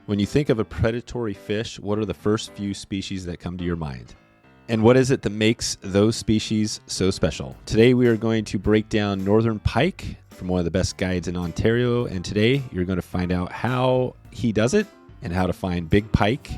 When you think of a predatory fish, what are the first few species that come to your mind? And what is it that makes those species so special? Today we are going to break down Northern Pike from one of the best guides in Ontario, and today you're going to find out how he does it and how to find big pike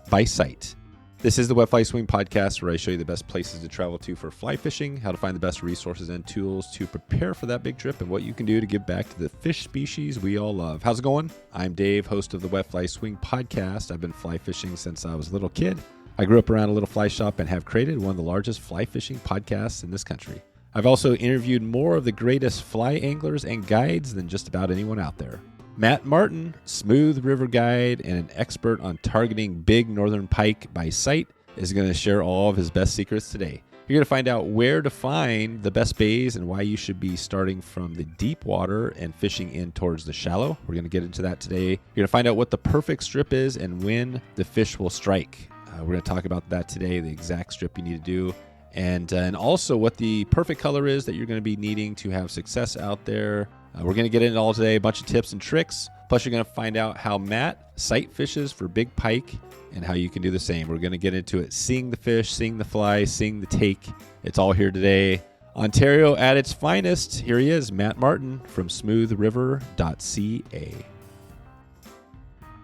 by sight. This is the Wet Fly Swing podcast, where I show you the best places to travel to for fly fishing, how to find the best resources and tools to prepare for that big trip, and what you can do to give back to the fish species we all love. How's it going? I'm Dave, host of the Wet Fly Swing podcast. I've been fly fishing since I was a little kid. I grew up around a little fly shop and have created one of the largest fly fishing podcasts in this country. I've also interviewed more of the greatest fly anglers and guides than just about anyone out there. Matt Martin, smooth river guide and an expert on targeting big northern pike by sight, is going to share all of his best secrets today. You're going to find out where to find the best bays and why you should be starting from the deep water and fishing in towards the shallow. We're going to get into that today. You're going to find out what the perfect strip is and when the fish will strike. We're going to talk about that today, the exact strip you need to do, and also what the perfect color is that you're going to be needing to have success out there. We're going to get into all today, a bunch of tips and tricks. Plus, you're going to find out how Matt sight fishes for big pike and how you can do the same. We're going to get into it, seeing the fish, seeing the fly, seeing the take. It's all here today. Ontario at its finest. Here he is, Matt Martin from smoothriver.ca.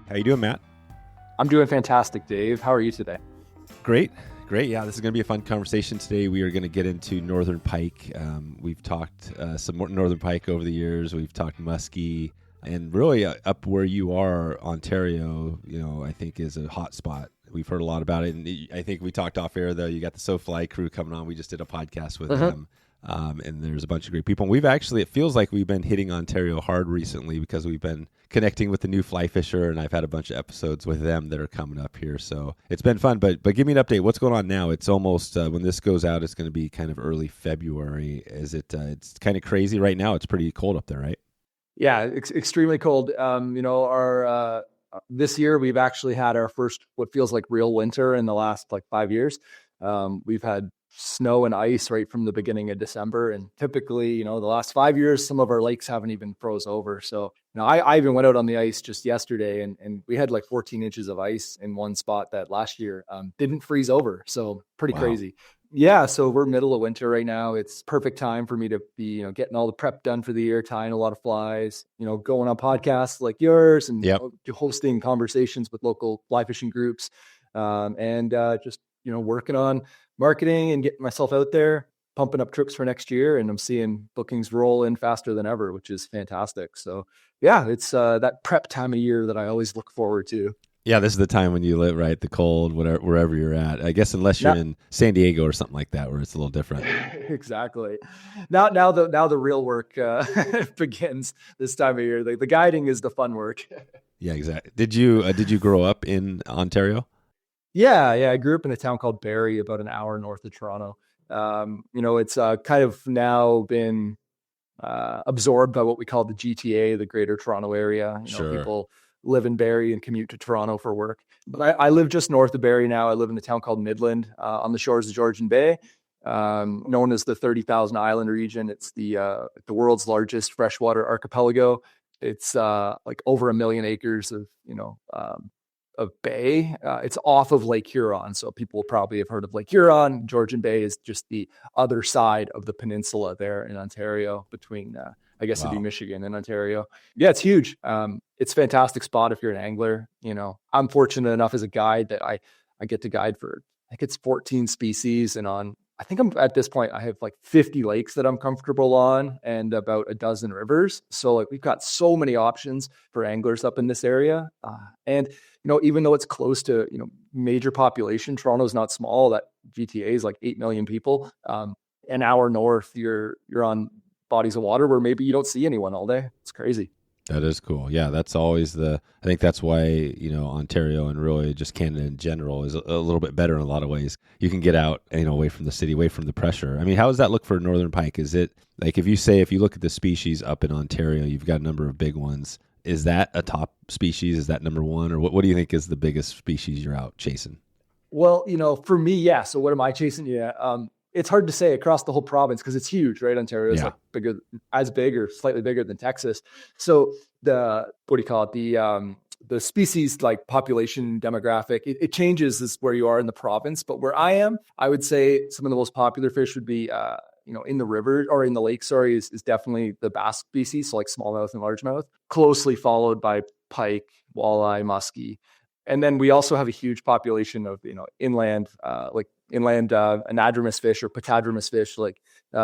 How you doing, Matt? I'm doing fantastic, Dave. How are you today? Great. Yeah, this is going to be a fun conversation today. We are going to get into Northern Pike. We've talked some more Northern Pike over the years. We've talked Muskie. And really up where you are, Ontario, I think is a hot spot. We've heard a lot about it. And I think we talked off air, though. You got the SoFly crew coming on. We just did a podcast with them. And there's a bunch of great people. And it feels like we've been hitting Ontario hard recently because we've been connecting with the new fly fisher, and I've had a bunch of episodes with them that are coming up here. So it's been fun, but give me an update. What's going on now? It's almost, when this goes out, it's going to be kind of early February. Is it, it's kind of crazy right now. It's pretty cold up there, right? Yeah, extremely cold. This year we've actually had our first, what feels like real winter in the last 5 years. We've had snow and ice right from the beginning of December. And typically, the last 5 years, some of our lakes haven't even froze over. So, I even went out on the ice just yesterday and we had 14 inches of ice in one spot that last year didn't freeze over. So pretty crazy. Yeah. So we're middle of winter right now. It's perfect time for me to be, getting all the prep done for the year, tying a lot of flies, going on podcasts like yours and hosting conversations with local fly fishing groups and just working on marketing and getting myself out there, pumping up trips for next year. And I'm seeing bookings roll in faster than ever, which is fantastic. So yeah, it's that prep time of year that I always look forward to. Yeah, this is the time when you live, right? The cold, wherever you're at. I guess unless you're in San Diego or something like that, where it's a little different. Exactly. Now the real work begins this time of year. The guiding is the fun work. Yeah, exactly. Did you grow up in Ontario? Yeah. I grew up in a town called Barrie, about an hour north of Toronto. It's kind of now been absorbed by what we call the GTA, the Greater Toronto Area. People live in Barrie and commute to Toronto for work. But I live just north of Barrie now. I live in a town called Midland on the shores of Georgian Bay, known as the 30,000 Island region. It's the world's largest freshwater archipelago. It's over 1 million acres of bay. It's off of Lake Huron. So people probably have heard of Lake Huron. Georgian Bay is just the other side of the peninsula there in Ontario between, it'd be Michigan and Ontario. Yeah, it's huge. It's a fantastic spot if you're an angler. I'm fortunate enough as a guide that I get to guide for, I think it's 14 species. And I think I'm at this point, I have 50 lakes that I'm comfortable on and about a dozen rivers. So we've got so many options for anglers up in this area. And even though it's close to, major population, Toronto's not small. That GTA is 8 million people. An hour north, you're on bodies of water where maybe you don't see anyone all day. It's crazy. That is cool. Yeah, that's always I think that's why, Ontario and really just Canada in general is a little bit better in a lot of ways. You can get out, away from the city, away from the pressure. I mean, how does that look for Northern Pike? Is it if you look at the species up in Ontario, you've got a number of big ones. Is that a top species? Is that number one? Or what do you think is the biggest species you're out chasing? Well, for me, yeah. So what am I chasing? Yeah. It's hard to say across the whole province because it's huge, right? Ontario is as big or slightly bigger than Texas. So the the species like population demographic, it changes as where you are in the province. But where I am, I would say some of the most popular fish would be, in the river or in the lake, sorry, is definitely the bass species. So like smallmouth and largemouth, closely followed by pike, walleye, muskie. And then we also have a huge population of, inland, anadromous fish or patadromous fish like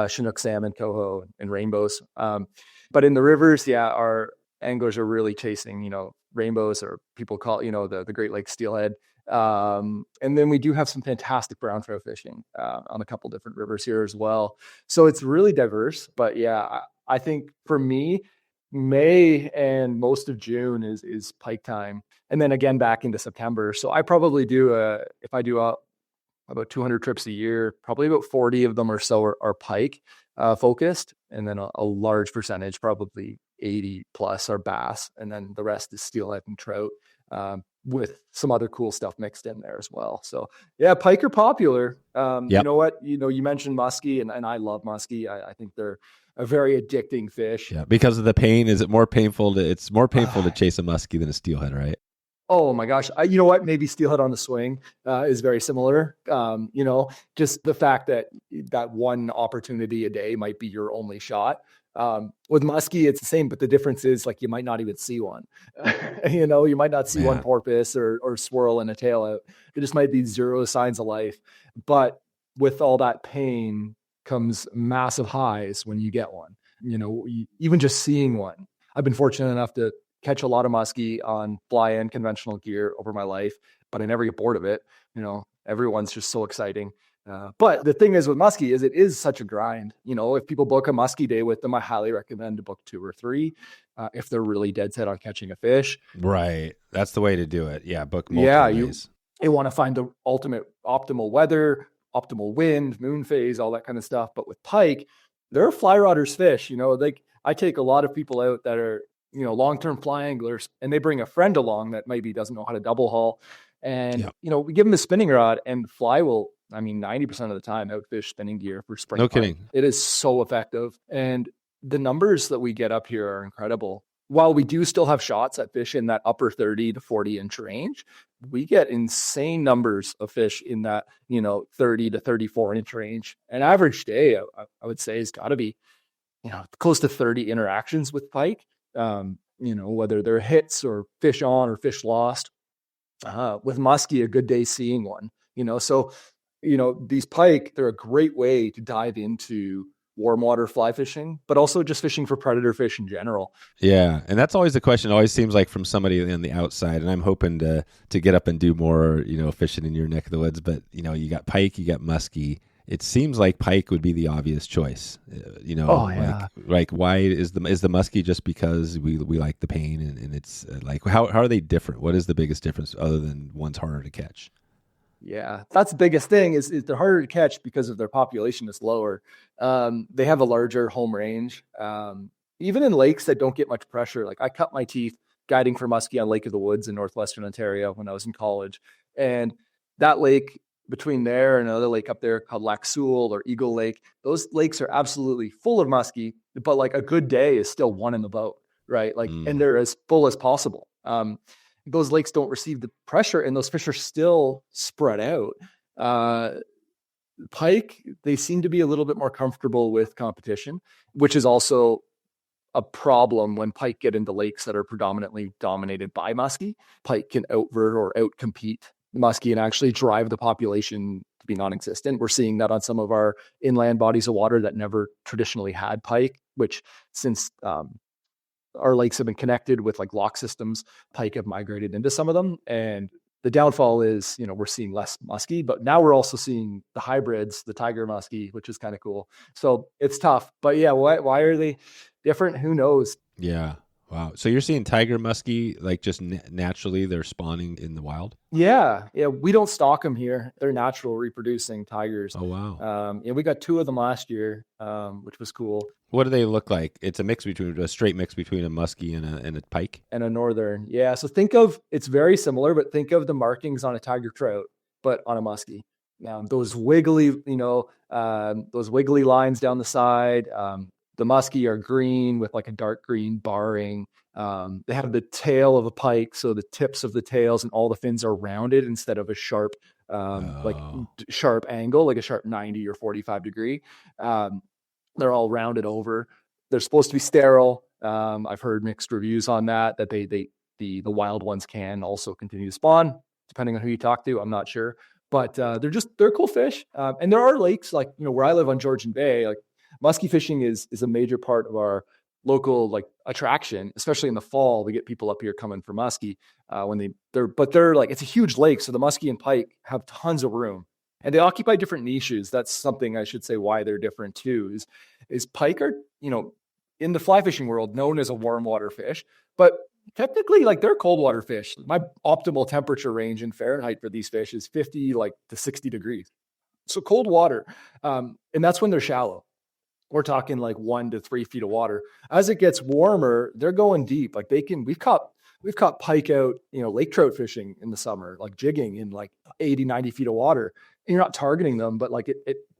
Chinook salmon, coho, and rainbows. But in the rivers, our anglers are really chasing, rainbows, or people call it, the Great Lakes steelhead. And then we do have some fantastic brown trout fishing on a couple different rivers here as well. So it's really diverse. But I think for me, May and most of June is pike time. And then again back into September. So I probably do if I do about 200 trips a year, probably about 40 of them or so are pike focused. And then a large percentage, probably 80 plus, are bass. And then the rest is steelhead and trout with some other cool stuff mixed in there as well. So pike are popular. Yep. You know what? You mentioned muskie, and I love muskie. I think they're a very addicting fish. Yeah, because of the pain. Is it more painful it's more painful to chase a muskie than a steelhead, right? Oh my gosh. You know what? Maybe steelhead on the swing is very similar. Just the fact that one opportunity a day might be your only shot. With muskie, it's the same, but the difference is like you might not even see one. You might not see one porpoise or swirl in a tail out. There just might be zero signs of life. But with all that pain comes massive highs when you get one. Even just seeing one. I've been fortunate enough to catch a lot of muskie on fly and conventional gear over my life, but I never get bored of it. Everyone's just so exciting. But the thing is with muskie is it is such a grind. If people book a muskie day with them, I highly recommend to book 2 or 3 if they're really dead set on catching a fish. Right. That's the way to do it. Yeah. Book multiple days. You want to find the optimal weather, optimal wind, moon phase, all that kind of stuff. But with pike, they're fly rodders fish. I take a lot of people out that are, long-term fly anglers, and they bring a friend along that maybe doesn't know how to double haul. And, we give them a spinning rod, and fly will, 90% of the time outfish spinning gear for spring. No kidding. It is so effective. And the numbers that we get up here are incredible. While we do still have shots at fish in that upper 30 to 40 inch range, we get insane numbers of fish in that, 30 to 34 inch range. An average day, I would say, has got to be, close to 30 interactions with pike. Whether they're hits or fish on or fish lost. With muskie, a good day seeing one. So these pike, they're a great way to dive into warm water fly fishing, but also just fishing for predator fish in general. Yeah, and that's always the question. It always seems like from somebody on the outside, and I'm hoping to get up and do more, fishing in your neck of the woods. But you got pike, you got muskie. It seems like pike would be the obvious choice. Like why is the muskie just because we like the pain and it's like how are they different? What is the biggest difference other than one's harder to catch? Yeah, that's the biggest thing is they're harder to catch because of their population is lower. They have a larger home range. Even in lakes that don't get much pressure. Like I cut my teeth guiding for muskie on Lake of the Woods in northwestern Ontario when I was in college. And that lake between there and another lake up there called Lac Seul or Eagle Lake, those lakes are absolutely full of muskie, but like a good day is still one in the boat, right? And they're as full as possible. Those lakes don't receive the pressure and those fish are still spread out. Pike, they seem to be a little bit more comfortable with competition, which is also a problem when pike get into lakes that are predominantly dominated by muskie. Pike can outvert or outcompete muskie and actually drive the population to be non-existent. We're seeing that on some of our inland bodies of water that never traditionally had pike, which since our lakes have been connected with like lock systems, pike have migrated into some of them. And the downfall is, we're seeing less muskie, but now we're also seeing the hybrids, the tiger muskie, which is kind of cool. So it's tough, but why are they different? Who knows? Yeah. Wow. So you're seeing tiger muskie, like just naturally they're spawning in the wild? Yeah. We don't stock them here. They're natural reproducing tigers. Oh, wow. We got 2 of them last year, which was cool. What do they look like? It's a straight mix between a muskie and a pike? And a northern. Yeah. So it's very similar, but think of the markings on a tiger trout, but on a muskie. Now those wiggly, those wiggly lines down the side, the muskie are green with like a dark green barring. They have the tail of a pike, so the tips of the tails and all the fins are rounded instead of a sharp, sharp angle, like a sharp 90 or 45 degree. They're all rounded over. They're supposed to be sterile. I've heard mixed reviews on that. That the wild ones can also continue to spawn, depending on who you talk to. I'm not sure, but they're cool fish. And there are lakes like where I live on Georgian Bay. Like muskie fishing is a major part of our local like attraction, especially in the fall. We get people up here coming for muskie when they're like, it's a huge lake, so the muskie and pike have tons of room. And they occupy different niches. That's something I should say why they're different too. Is pike are, in the fly fishing world known as a warm water fish, but technically like they're cold water fish. My optimal temperature range in Fahrenheit for these fish is 50 to 60 degrees. So cold water. And that's when they're shallow. We're talking like 1 to 3 feet of water. As it gets warmer, they're going deep. Like we've caught pike out, lake trout fishing in the summer, like jigging in like 80, 90 feet of water. And you're not targeting them, but like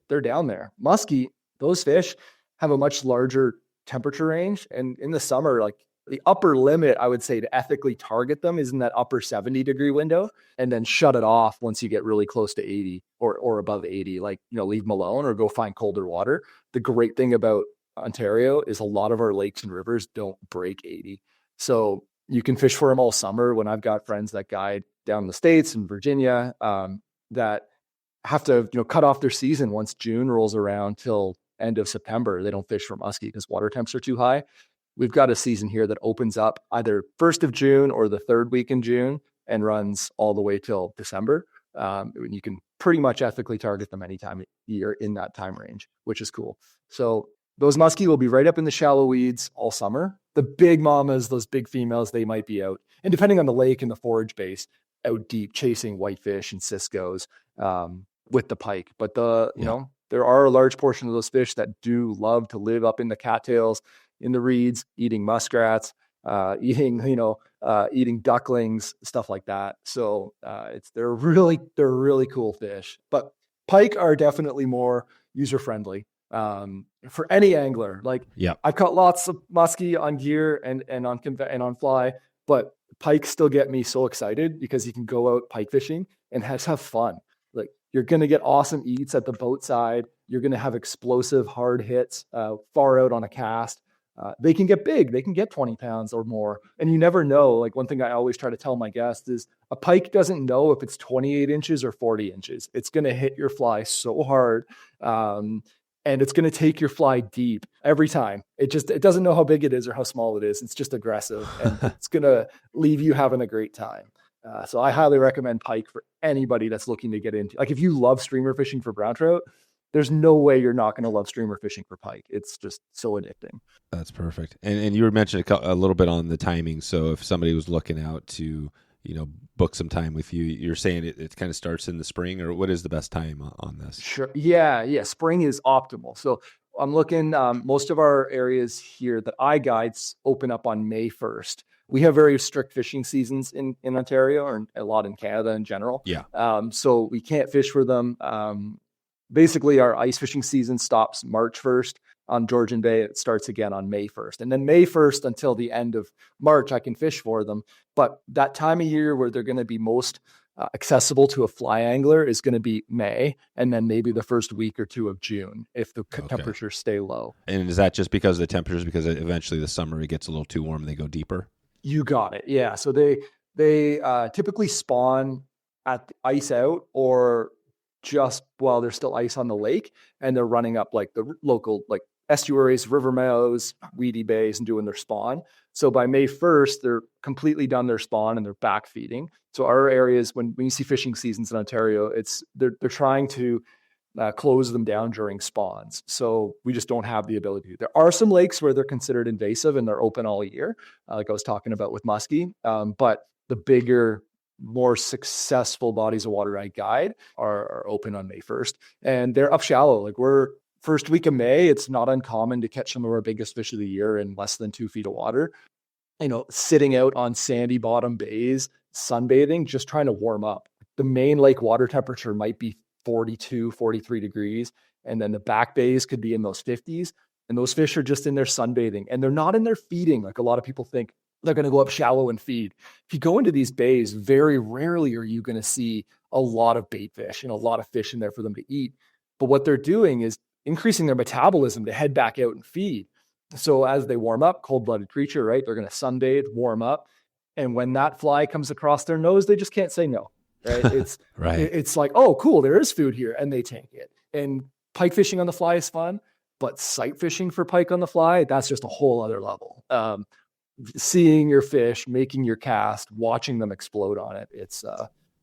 they're down there. Muskie, those fish have a much larger temperature range. And in the summer, like the upper limit, I would say, to ethically target them is in that upper 70 degree window, and then shut it off once you get really close to 80 or above 80, like, leave them alone or go find colder water. The great thing about Ontario is a lot of our lakes and rivers don't break 80. So you can fish for them all summer. When I've got friends that guide down in the States and Virginia, that have to, cut off their season once June rolls around till end of September. They don't fish for muskie because water temps are too high. We've got a season here that opens up either 1st of June or the 3rd week in June and runs all the way till December. You can pretty much ethically target them anytime you're in that time range, which is cool. So those muskie will be right up in the shallow weeds all summer. The big mamas, those big females, they might be out. And depending on the lake and the forage base, out deep chasing whitefish and ciscos with the pike. But there are a large portion of those fish that do love to live up in the cattails, in the reeds, eating muskrats, eating ducklings, stuff like that. So they're really cool fish. But pike are definitely more user friendly for any angler. Like, I've caught lots of muskie on gear and on fly, but pike still get me so excited because you can go out pike fishing and have fun. Like, you're going to get awesome eats at the boat side. You're going to have explosive hard hits far out on a cast. They can get big. They can get 20 pounds or more. And you never know. Like, one thing I always try to tell my guests is a pike doesn't know if it's 28 inches or 40 inches. It's going to hit your fly so hard. And it's going to take your fly deep every time. It doesn't know how big it is or how small it is. It's just aggressive, and it's going to leave you having a great time. So I highly recommend pike for anybody that's looking to get into, like, if you love streamer fishing for brown trout, there's no way you're not going to love streamer fishing for pike. It's just so addicting. That's perfect. And you were mentioning a little bit on the timing. So if somebody was looking out to, book some time with you, you're saying it kind of starts in the spring, or what is the best time on this? Sure. Yeah. Spring is optimal. So I'm looking, most of our areas here that I guide open up on May 1st. We have very strict fishing seasons in Ontario, and a lot in Canada in general. Yeah. So we can't fish for them. Basically, our ice fishing season stops March 1st on Georgian Bay. It starts again on May 1st. And then May 1st until the end of March, I can fish for them. But that time of year where they're going to be most accessible to a fly angler is going to be May, and then maybe the first week or two of June if the temperatures stay low. And is that just because of the temperatures? Because eventually the summer it gets a little too warm and they go deeper? You got it. Yeah. So they typically spawn at the ice out or just while there's still ice on the lake, and they're running up like the local like estuaries, river mouths, weedy bays, and doing their spawn. So by May 1st, they're completely done their spawn and they're back feeding. So our areas, when you see fishing seasons in Ontario, they're trying to close them down during spawns. So we just don't have the ability to. There are some lakes where they're considered invasive and they're open all year, like I was talking about with muskie. But the bigger, more successful bodies of water I guide are open on May 1st, and they're up shallow. Like, we're first week of May, it's not uncommon to catch some of our biggest fish of the year in less than 2 feet of water, sitting out on sandy bottom bays, sunbathing, just trying to warm up. The main lake water temperature might be 42, 43 degrees. And then the back bays could be in those 50s. And those fish are just in there sunbathing, and they're not in there feeding like a lot of people think. they're going to go up shallow and feed. If you go into these bays, very rarely are you going to see a lot of bait fish and a lot of fish in there for them to eat. But what they're doing is increasing their metabolism to head back out and feed. So as they warm up, cold-blooded creature, right? They're going to sunbathe, warm up. And when that fly comes across their nose, they just can't say no, right? It's right. It's like, oh, cool, there is food here. And they take it. And pike fishing on the fly is fun, but sight fishing for pike on the fly, that's just a whole other level. Seeing your fish, making your cast, watching them explode on it. It's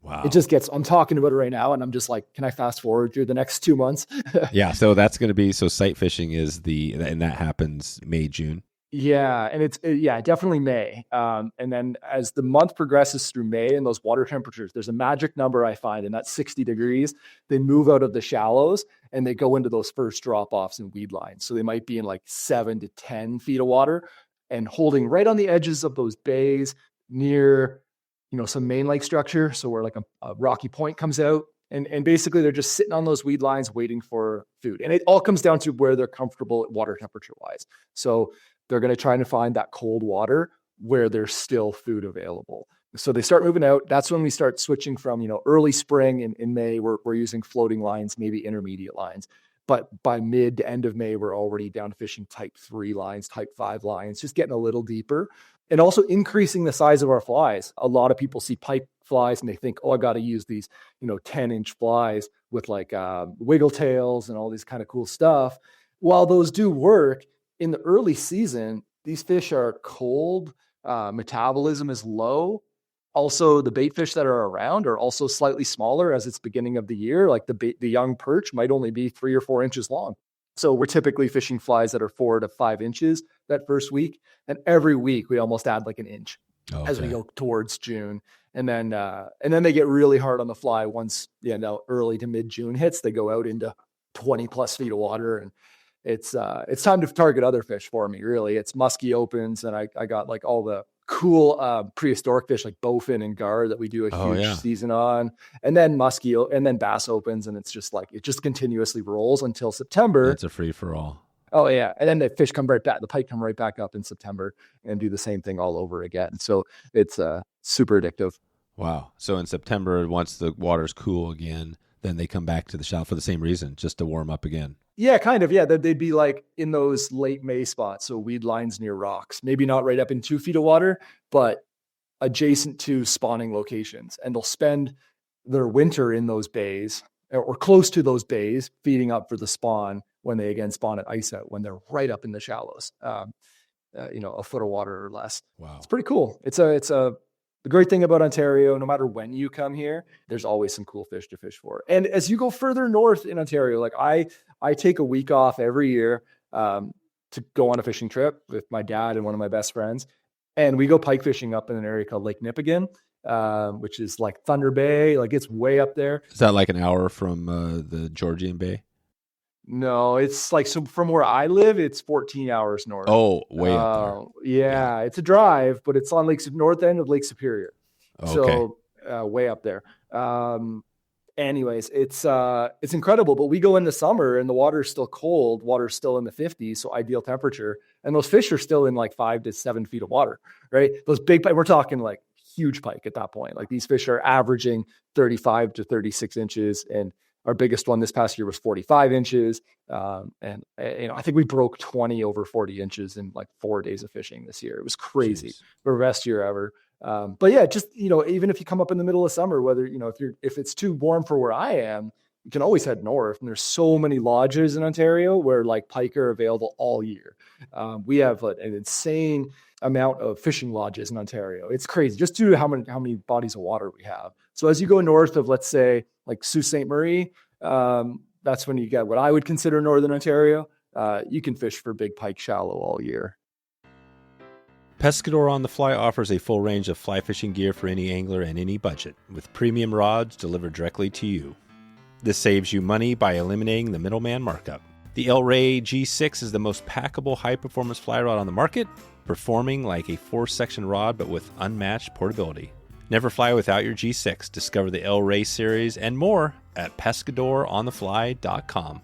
wow. It just gets, I'm talking about it right now and I'm just like, can I fast forward through the next 2 months? Yeah. So that's going to be, so sight fishing is and that happens May, June. Yeah. And it's definitely May. And then as the month progresses through May and those water temperatures, there's a magic number I find, and that's 60 degrees. They move out of the shallows and they go into those first drop-offs and weed lines. So they might be in like 7 to 10 feet of water and holding right on the edges of those bays near, some main lake structure. So where like a rocky point comes out, and basically they're just sitting on those weed lines waiting for food. And it all comes down to where they're comfortable water temperature wise. So they're going to try to find that cold water where there's still food available. So they start moving out. That's when we start switching from, early spring in May, we're using floating lines, maybe intermediate lines. But by mid to end of May, we're already down to fishing type 3 lines, type 5 lines, just getting a little deeper and also increasing the size of our flies. A lot of people see pike flies and they think, oh, I got to use these, 10-inch flies with like wiggle tails and all these kind of cool stuff. While those do work in the early season, these fish are cold, metabolism is low. Also, the bait fish that are around are also slightly smaller as it's beginning of the year. Like the young perch might only be 3 or 4 inches long. So we're typically fishing flies that are 4 to 5 inches that first week. And every week we almost add like an inch as we go towards June. And then they get really hard on the fly once, early to mid June hits. They go out into 20 plus feet of water, and it's time to target other fish for me. Really, it's muskie opens, and I got like all the cool prehistoric fish like bowfin and gar that we do a huge season on, and then muskie and then bass opens, and it's just like it just continuously rolls until September. It's a free for all. Oh yeah, and then the fish come right back. The pike come right back up in September and do the same thing all over again. So it's super addictive. Wow. So in September, once the water's cool again, then they come back to the shallow for the same reason, just to warm up again. Yeah, kind of. Yeah, they'd be like in those late May spots, so weed lines near rocks, maybe not right up in 2 feet of water, but adjacent to spawning locations. And they'll spend their winter in those bays or close to those bays, feeding up for the spawn when they again spawn at ice out, when they're right up in the shallows, a foot of water or less. Wow. It's pretty cool. The great thing about Ontario, no matter when you come here, there's always some cool fish to fish for. And as you go further north in Ontario, like I take a week off every year to go on a fishing trip with my dad and one of my best friends. And we go pike fishing up in an area called Lake Nipigon, which is like Thunder Bay. Like it's way up there. Is that like an hour from the Georgian Bay? No, it's like, so from where I live, it's 14 hours north. Oh, way up there. Yeah, it's a drive, but it's on north end of Lake Superior. Okay. So way up there. Anyways, it's incredible, but we go in the summer and the water's still cold. Water's still in the 50s, so ideal temperature. And those fish are still in like 5 to 7 feet of water, right? Those big pike, we're talking like huge pike at that point. Like these fish are averaging 35 to 36 inches, and our biggest one this past year was 45 inches. And I think we broke 20 over 40 inches in like 4 days of fishing this year. It was crazy. The best year ever. But yeah, just, even if you come up in the middle of summer, whether, if it's too warm for where I am, you can always head north. And there's so many lodges in Ontario where like pike are available all year. We have an insane amount of fishing lodges in Ontario. It's crazy just due to how many bodies of water we have. So as you go north of, let's say, like Sault Ste. Marie, that's when you get what I would consider Northern Ontario. You can fish for big pike shallow all year. Pescador on the Fly offers a full range of fly fishing gear for any angler and any budget, with premium rods delivered directly to you. This saves you money by eliminating the middleman markup. The El Rey G6 is the most packable high-performance fly rod on the market, performing like a 4-section rod but with unmatched portability. Never fly without your G6. Discover the El Rey series and more at pescadoronthefly.com.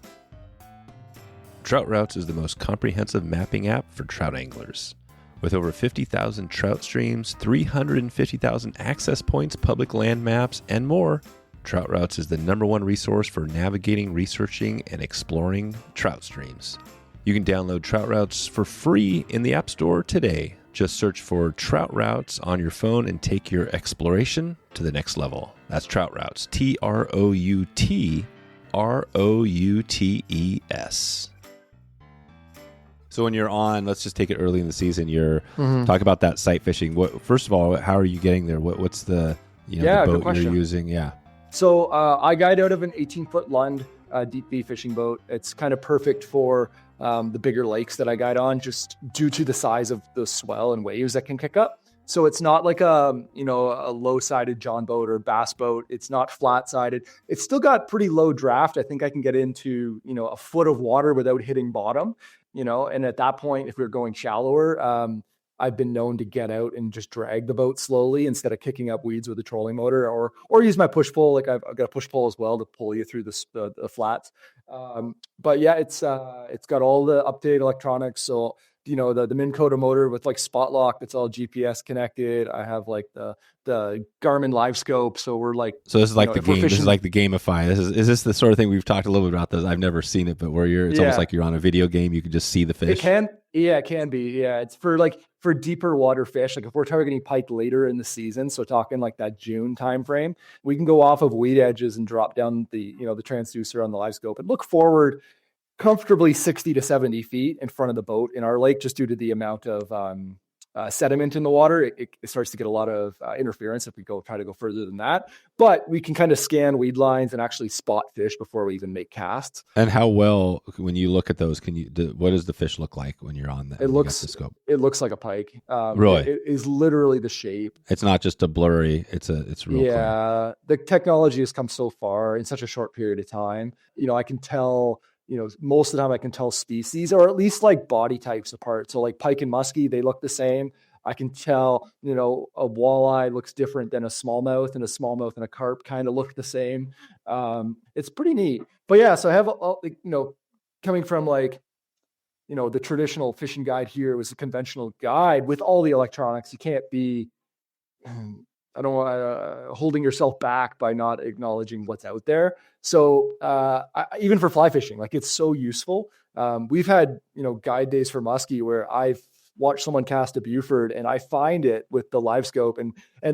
Trout Routes is the most comprehensive mapping app for trout anglers. With over 50,000 trout streams, 350,000 access points, public land maps, and more, Trout Routes is the #1 resource for navigating, researching, and exploring trout streams. You can download Trout Routes for free in the App Store today. Just search for Trout Routes on your phone and take your exploration to the next level. That's Trout Routes, TROUTROUTES. So when you're on, let's just take it early in the season, you're talk about that sight fishing. First of all, how are you getting there? What's the, the boat you're using? Yeah. So I guide out of an 18-foot Lund deep V fishing boat. It's kind of perfect for the bigger lakes that I guide on, just due to the size of the swell and waves that can kick up. So it's not like a low-sided John boat or bass boat. It's not flat-sided. It's still got pretty low draft. I think I can get into, a foot of water without hitting bottom, and at that point, if we're going shallower, I've been known to get out and just drag the boat slowly instead of kicking up weeds with a trolling motor, or use my push pole. Like I've got a push pole as well to pull you through the flats. But yeah, it's got all the updated electronics. So the Minn Kota motor with like spot lock that's all GPS connected. I have like the Garmin live scope. So we're like, so this is like the game. This is like the gamify. Is this the sort of thing we've talked a little bit about this? I've never seen it, but where it's almost like you're on a video game. You can just see the fish. It can be. Yeah. It's for deeper water fish. Like if we're targeting pike later in the season, so talking like that June timeframe, we can go off of weed edges and drop down the transducer on the live scope and look forward comfortably 60 to 70 feet in front of the boat in our lake, just due to the amount of sediment in the water. It starts to get a lot of interference if we try to go further than that. But we can kind of scan weed lines and actually spot fish before we even make casts. And how well, when you look at those, what does the fish look like when you're on that? It looks like a pike. Really? It is literally the shape. It's not just a blurry. It's real. Yeah. Clear. The technology has come so far in such a short period of time. I can tell. Most of the time I can tell species, or at least like body types apart. So like pike and muskie, they look the same. I can tell, a walleye looks different than a smallmouth, and a smallmouth and a carp kind of look the same. It's pretty neat. But yeah, so I have, coming from like, the traditional fishing guide here was a conventional guide with all the electronics. You can't be, I don't want holding yourself back by not acknowledging what's out there. So even for fly fishing, like it's so useful. We've had, guide days for muskie where I've watched someone cast a Buford and I find it with the live scope and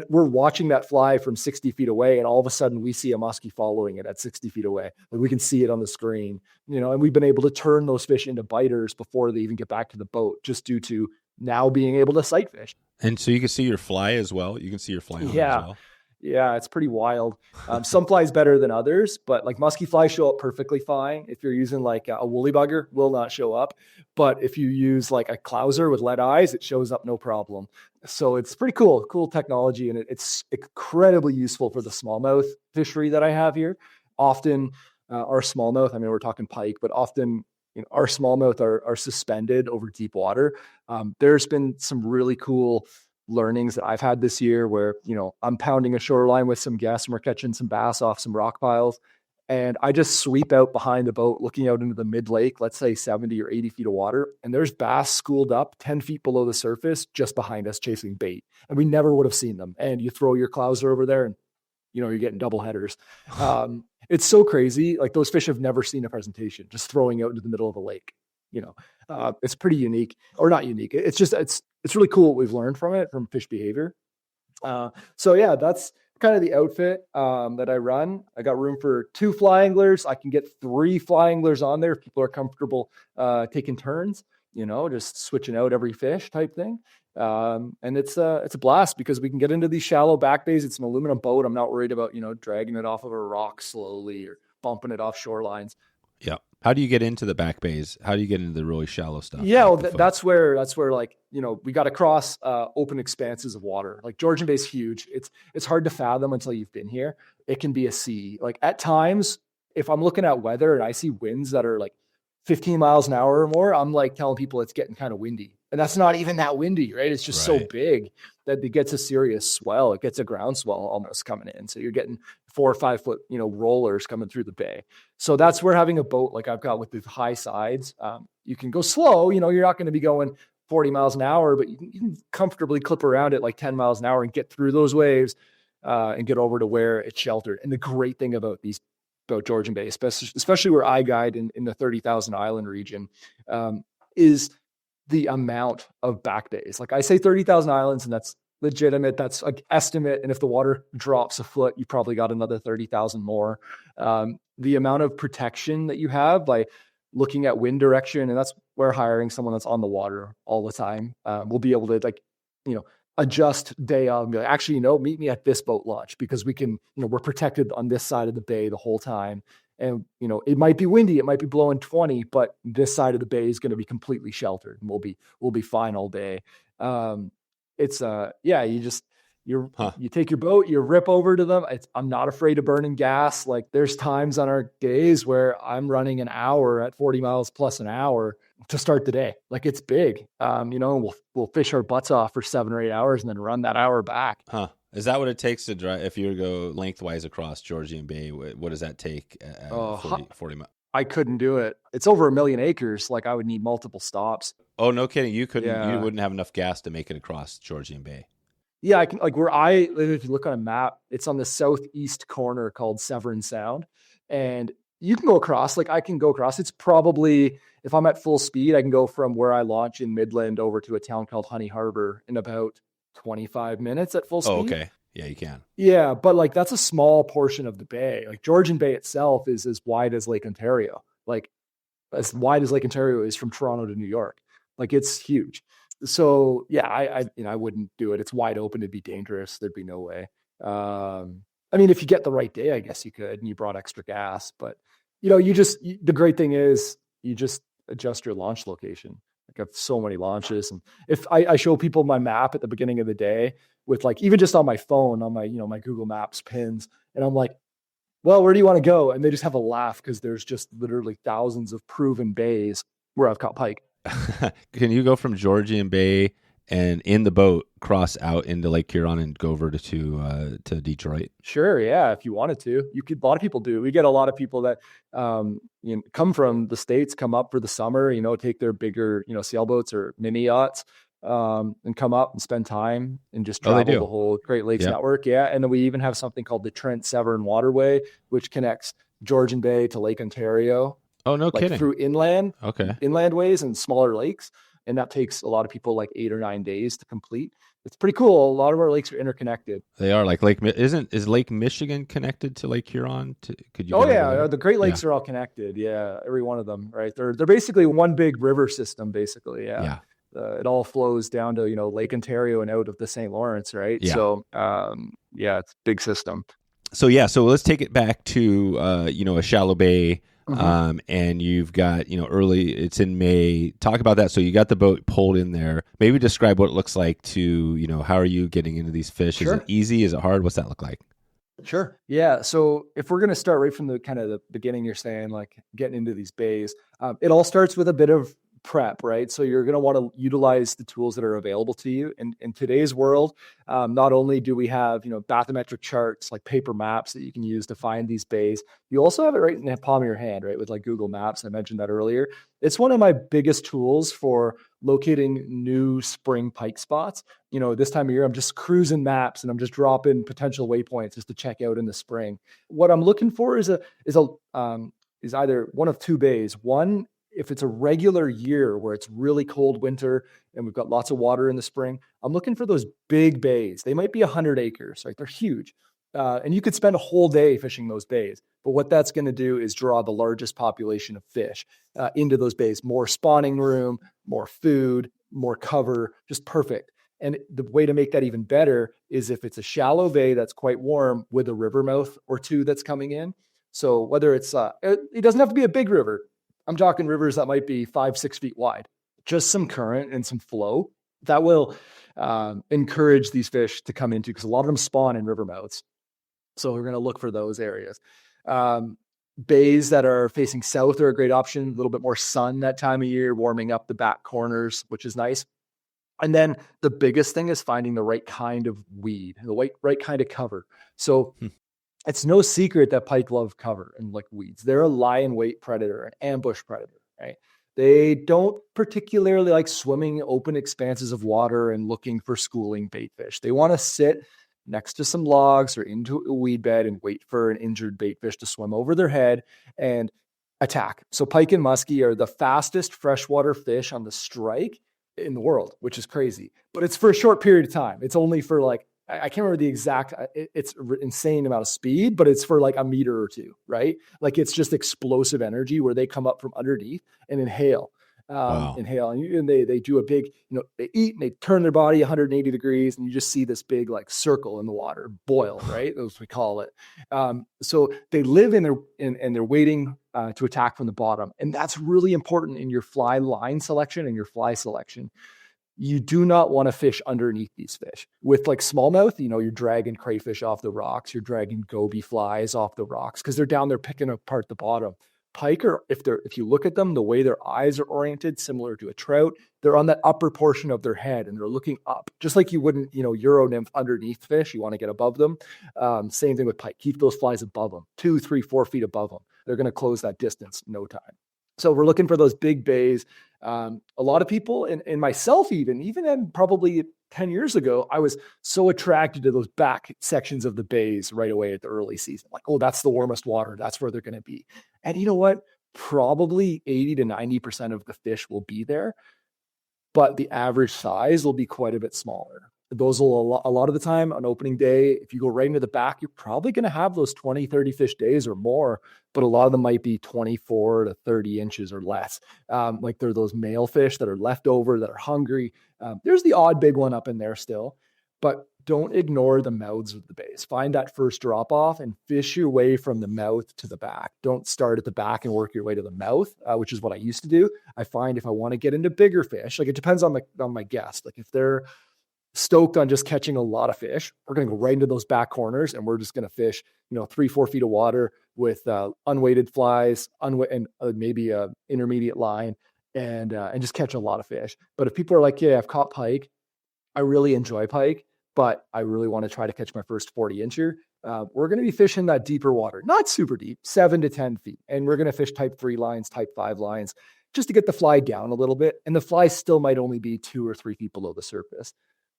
we're watching that fly from 60 feet away. And all of a sudden we see a muskie following it at 60 feet away. Like we can see it on the screen, and we've been able to turn those fish into biters before they even get back to the boat, just due to now being able to sight fish. And so you can see your fly as well. You can see your fly as well. Yeah, it's pretty wild. Some flies better than others, but like musky flies show up perfectly fine. If you're using like a woolly bugger, will not show up. But if you use like a clouser with lead eyes, it shows up no problem. So it's pretty cool technology, and it's incredibly useful for the smallmouth fishery that I have here. Often our smallmouth, we're talking pike, but often our smallmouth are suspended over deep water. There's been some really cool learnings that I've had this year where, I'm pounding a shoreline with some guests and we're catching some bass off some rock piles. And I just sweep out behind the boat, looking out into the mid lake, let's say 70 or 80 feet of water. And there's bass schooled up 10 feet below the surface, just behind us chasing bait. And we never would have seen them. And you throw your clouser over there and, you're getting double headers. It's so crazy. Like those fish have never seen a presentation, just throwing out into the middle of a lake. It's pretty unique, or not unique. It's just, it's really cool what we've learned from fish behavior. So yeah, that's kind of the outfit that I run. I got room for 2 fly anglers. I can get 3 fly anglers on there if people are comfortable taking turns, just switching out every fish type thing. And it's a blast because we can get into these shallow back bays. It's an aluminum boat. I'm not worried about, dragging it off of a rock slowly or bumping it off shorelines. Yeah. How do you get into the back bays? How do you get into the really shallow stuff? Yeah, well, that's where like, we got to cross open expanses of water. Like Georgian Bay is huge. It's hard to fathom until you've been here. It can be a sea. Like at times, if I'm looking at weather and I see winds that are like 15 miles an hour or more, I'm like telling people it's getting kind of windy. And that's not even that windy, right? It's just so big that it gets a serious swell. It gets a ground swell almost coming in. So you're getting 4 or 5 foot, rollers coming through the bay. So that's where having a boat like I've got with the high sides, you can go slow. You're not going to be going 40 miles an hour, but you can comfortably clip around it like 10 miles an hour and get through those waves and get over to where it's sheltered. And the great thing about Georgian Bay, especially where I guide in the 30,000 island region, is the amount of back bays. Like I say 30,000 islands, and that's legitimate. That's like estimate. And if the water drops a foot, you probably got another 30,000 more. The amount of protection that you have by looking at wind direction, and that's where hiring someone that's on the water all the time will be able to adjust day of and be like, actually, meet me at this boat launch because we can, we're protected on this side of the bay the whole time. And, it might be windy, it might be blowing 20, but this side of the bay is going to be completely sheltered and we'll be fine all day. You take your boat, you rip over to them. I'm not afraid of burning gas. Like there's times on our days where I'm running an hour at 40 miles plus an hour to start the day. Like it's big. We'll fish our butts off for 7 or 8 hours and then run that hour back. Huh. Is that what it takes to drive? If you go lengthwise across Georgian Bay, what does that take? 40 miles? I couldn't do it. It's over 1 million acres. Like I would need multiple stops. Oh, no kidding. You couldn't, Yeah. You wouldn't have enough gas to make it across Georgian Bay. Yeah, I can, like if you look on a map, it's on the southeast corner called Severn Sound. And you can go across, like I can go across. It's probably, if I'm at full speed, I can go from where I launch in Midland over to a town called Honey Harbor in about 25 minutes at full speed. Oh, okay. Yeah, you can. Yeah, but like that's a small portion of the bay. Like Georgian Bay itself is as wide as Lake Ontario. Like as wide as Lake Ontario is from Toronto to New York. Like it's huge. So yeah, I wouldn't do it. It's wide open. It'd be dangerous. There'd be no way. I mean, if you get the right day, I guess you could, and you brought extra gas, but the great thing is you just adjust your launch location. Like I have so many launches. And if I show people my map at the beginning of the day with like, even just on my phone, on my, my Google Maps pins, and I'm like, well, where do you want to go? And they just have a laugh because there's just literally thousands of proven bays where I've caught pike. Can you go from Georgian Bay and in the boat cross out into Lake Huron and go over to Detroit? Sure, yeah. If you wanted to, you could. A lot of people do. We get a lot of people that come from the States, come up for the summer. Take their bigger sailboats or mini yachts and come up and spend time and just travel the whole Great Lakes network. Yeah, and then we even have something called the Trent Severn Waterway, which connects Georgian Bay to Lake Ontario. Oh, no kidding. Through inland ways and smaller lakes. And that takes a lot of people like 8 or 9 days to complete. It's pretty cool. A lot of our lakes are interconnected. They are like is Lake Michigan connected to Lake Huron? The Great Lakes are all connected. Yeah. Every one of them, right? They're basically one big river system, basically. Yeah. It all flows down to, Lake Ontario and out of the St. Lawrence, right? Yeah. So, it's a big system. So let's take it back to, a shallow bay. Mm-hmm. And you've got, it's in May. Talk about that. So you got the boat pulled in there. Maybe describe what it looks like to, how are you getting into these fish? Sure. Is it easy? Is it hard? What's that look like? Sure. Yeah. So if we're going to start right from the kind of the beginning, you're saying like getting into these bays, it all starts with a bit of prep, right? So you're going to want to utilize the tools that are available to you. And in today's world, not only do we have, bathymetric charts, like paper maps that you can use to find these bays, you also have it right in the palm of your hand, right? With like Google Maps. I mentioned that earlier. It's one of my biggest tools for locating new spring pike spots. This time of year, I'm just cruising maps and I'm just dropping potential waypoints just to check out in the spring. What I'm looking for is either one of two bays. One, if it's a regular year where it's really cold winter and we've got lots of water in the spring, I'm looking for those big bays. They might be 100 acres, right? They're huge. And you could spend a whole day fishing those bays. But what that's going to do is draw the largest population of fish into those bays. More spawning room, more food, more cover, just perfect. And the way to make that even better is if it's a shallow bay that's quite warm with a river mouth or two that's coming in. So whether it's, it doesn't have to be a big river. I'm talking rivers that might be 5-6 feet wide, just some current and some flow that will encourage these fish to come into, because a lot of them spawn in river mouths. So we're going to look for those areas. Bays that are facing south are a great option. A little bit more sun that time of year, warming up the back corners, which is nice. And then the biggest thing is finding the right kind of weed, the right kind of cover. So it's no secret that pike love cover and like weeds. They're a lie-in-wait predator, an ambush predator, right? They don't particularly like swimming open expanses of water and looking for schooling bait fish. They want to sit next to some logs or into a weed bed and wait for an injured bait fish to swim over their head and attack. So pike and muskie are the fastest freshwater fish on the strike in the world, which is crazy. But it's for a short period of time. It's only for like, I can't remember the exact, it's insane amount of speed, but it's for like a meter or two, right? Like it's just explosive energy where they come up from underneath and inhale. Wow. And they do a big, they eat and they turn their body 180 degrees and you just see this big like circle in the water boil, right? As we call it. So they live in and they're waiting to attack from the bottom. And that's really important in your fly line selection and your fly selection. You do not want to fish underneath these fish. With like smallmouth, you're dragging crayfish off the rocks, you're dragging goby flies off the rocks because they're down there picking apart the bottom. Pike are, if you look at them, the way their eyes are oriented, similar to a trout, they're on that upper portion of their head and they're looking up, just like you wouldn't, Euro nymph underneath fish. You want to get above them. Same thing with pike. Keep those flies above them, 2, 3, 4 feet above them. They're going to close that distance in no time. So we're looking for those big bays. A lot of people, and myself even probably 10 years ago, I was so attracted to those back sections of the bays right away at the early season. Like, oh, that's the warmest water. That's where they're going to be. And you know what? Probably 80 to 90% of the fish will be there, but the average size will be quite a bit smaller. Those will a lot of the time on opening day, if you go right into the back, you're probably going to have those 20, 30 fish days or more, but a lot of them might be 24 to 30 inches or less. Like they're those male fish that are left over, that are hungry. There's the odd big one up in there still, but don't ignore the mouths of the bays. Find that first drop off and fish your way from the mouth to the back. Don't start at the back and work your way to the mouth, which is what I used to do. I find if I want to get into bigger fish, like it depends on my guest. Like if they're stoked on just catching a lot of fish, we're going to go right into those back corners and we're just going to fish, 3-4 feet of water with unweighted flies, and maybe a intermediate line, and just catch a lot of fish. But if people are like, yeah, I've caught pike, I really enjoy pike, but I really want to try to catch my first 40 incher, we're going to be fishing that deeper water, not super deep, 7 to 10 feet. And we're going to fish type 3 lines, type 5 lines, just to get the fly down a little bit. And the fly still might only be 2 or 3 feet below the surface.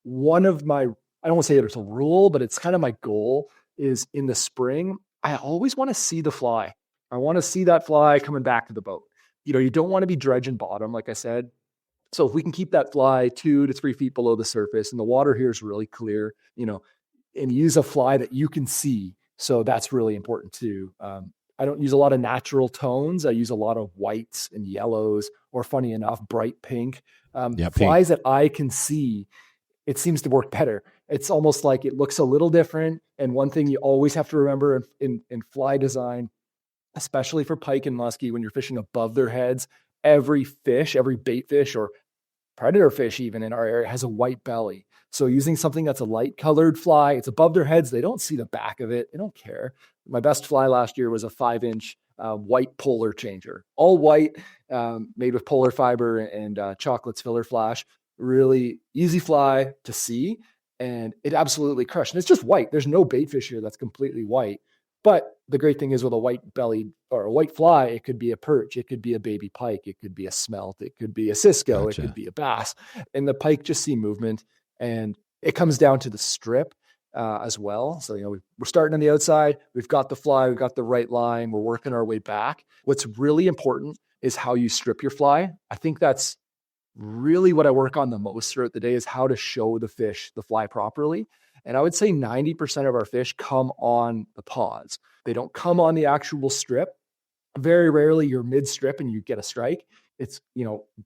One of my, I don't want to say it's a rule, but it's kind of my goal, is in the spring, I always want to see the fly. I want to see that fly coming back to the boat. You don't want to be dredging bottom, like I said. So if we can keep that fly 2 to 3 feet below the surface and the water here is really clear, and use a fly that you can see. So that's really important too. I don't use a lot of natural tones. I use a lot of whites and yellows, or funny enough, bright pink. Flies that I can see, it seems to work better. It's almost like it looks a little different. And one thing you always have to remember in fly design, especially for pike and muskie, when you're fishing above their heads, every fish, every bait fish or predator fish even in our area has a white belly. So using something that's a light colored fly, it's above their heads. They don't see the back of it. They don't care. My best fly last year was a 5-inch white polar changer, all white, made with polar fiber and chocolates filler flash. Really easy fly to see, and it absolutely crushed. And it's just white. There's no bait fish here that's completely white. But the great thing is with a white belly or a white fly, it could be a perch, it could be a baby pike, it could be a smelt, it could be a Cisco, It could be a bass. And the pike just see movement, and it comes down to the strip as well. So, we're starting on the outside. We've got the fly, we've got the right line. We're working our way back. What's really important is how you strip your fly. I think that's really what I work on the most throughout the day, is how to show the fish the fly properly. And I would say 90% of our fish come on the pods. They don't come on the actual strip. Very rarely you're mid-strip and you get a strike. It's,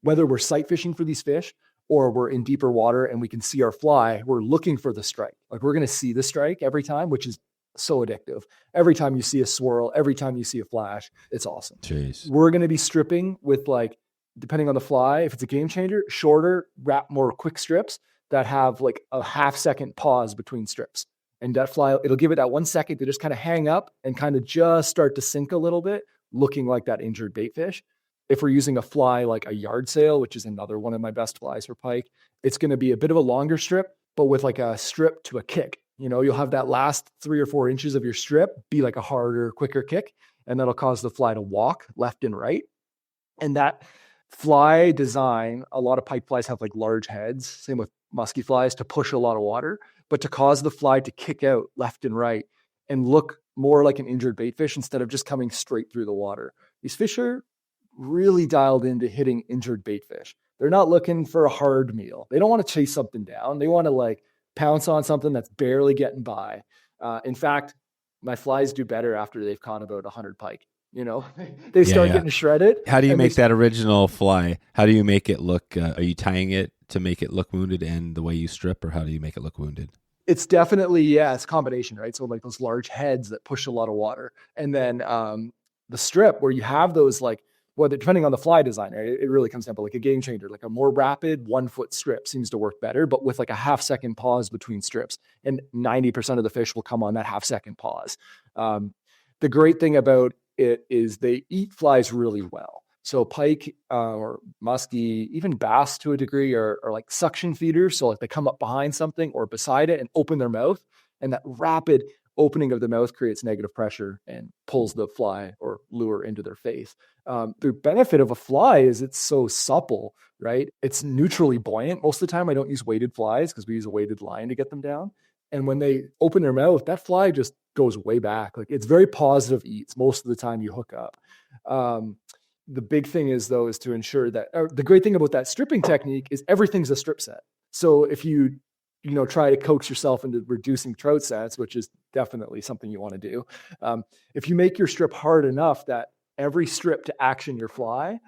whether we're sight fishing for these fish or we're in deeper water and we can see our fly, we're looking for the strike. Like we're going to see the strike every time, which is so addictive. Every time you see a swirl, every time you see a flash, it's awesome. Jeez. We're We're going to be stripping with, like, depending on the fly, if it's a game changer, shorter, more quick strips that have like a half-second pause between strips. And that fly, it'll give it that 1 second to just kind of hang up and kind of just start to sink a little bit, looking like that injured bait fish. If we're using a fly like a yard sail, which is another one of my best flies for pike, it's going to be a bit of a longer strip, but with like a strip to a kick. You'll have that last 3 or 4 inches of your strip be like a harder, quicker kick, and that'll cause the fly to walk left and right. And that fly design, a lot of pike flies have like large heads, same with musky flies, to push a lot of water, but to cause the fly to kick out left and right and look more like an injured bait fish instead of just coming straight through the water. These fish are really dialed into hitting injured bait fish. They're not looking for a hard meal. They don't want to chase something down. They want to like pounce on something that's barely getting by. In fact, my flies do better after they've caught about 100 pike. You know, they start getting shredded. How do you make that original fly? How do you make it look? Are you tying it to make it look wounded and the way you strip, or how do you make it look wounded? It's definitely, it's a combination, right? So like those large heads that push a lot of water. And then the strip where you have those like, well, depending on the fly design, right, it really comes down to like a game changer, like a more rapid 1 foot strip seems to work better, but with like a half-second pause between strips. And 90% of the fish will come on that half-second pause. The great thing about it is they eat flies really well. So pike or muskie, even bass to a degree are like suction feeders. So like they come up behind something or beside it and open their mouth. And that rapid opening of the mouth creates negative pressure and pulls the fly or lure into their face. The benefit of a fly is it's so supple, right? It's neutrally buoyant. Most of the time I don't use weighted flies because we use a weighted line to get them down. And when they open their mouth, that fly just goes way back. Like it's very positive eats most of the time you hook up. The big thing is though, is to ensure that the great thing about that stripping technique is everything's a strip set. So if you try to coax yourself into reducing trout sets, which is definitely something you want to do. If you make your strip hard enough that every strip to action your fly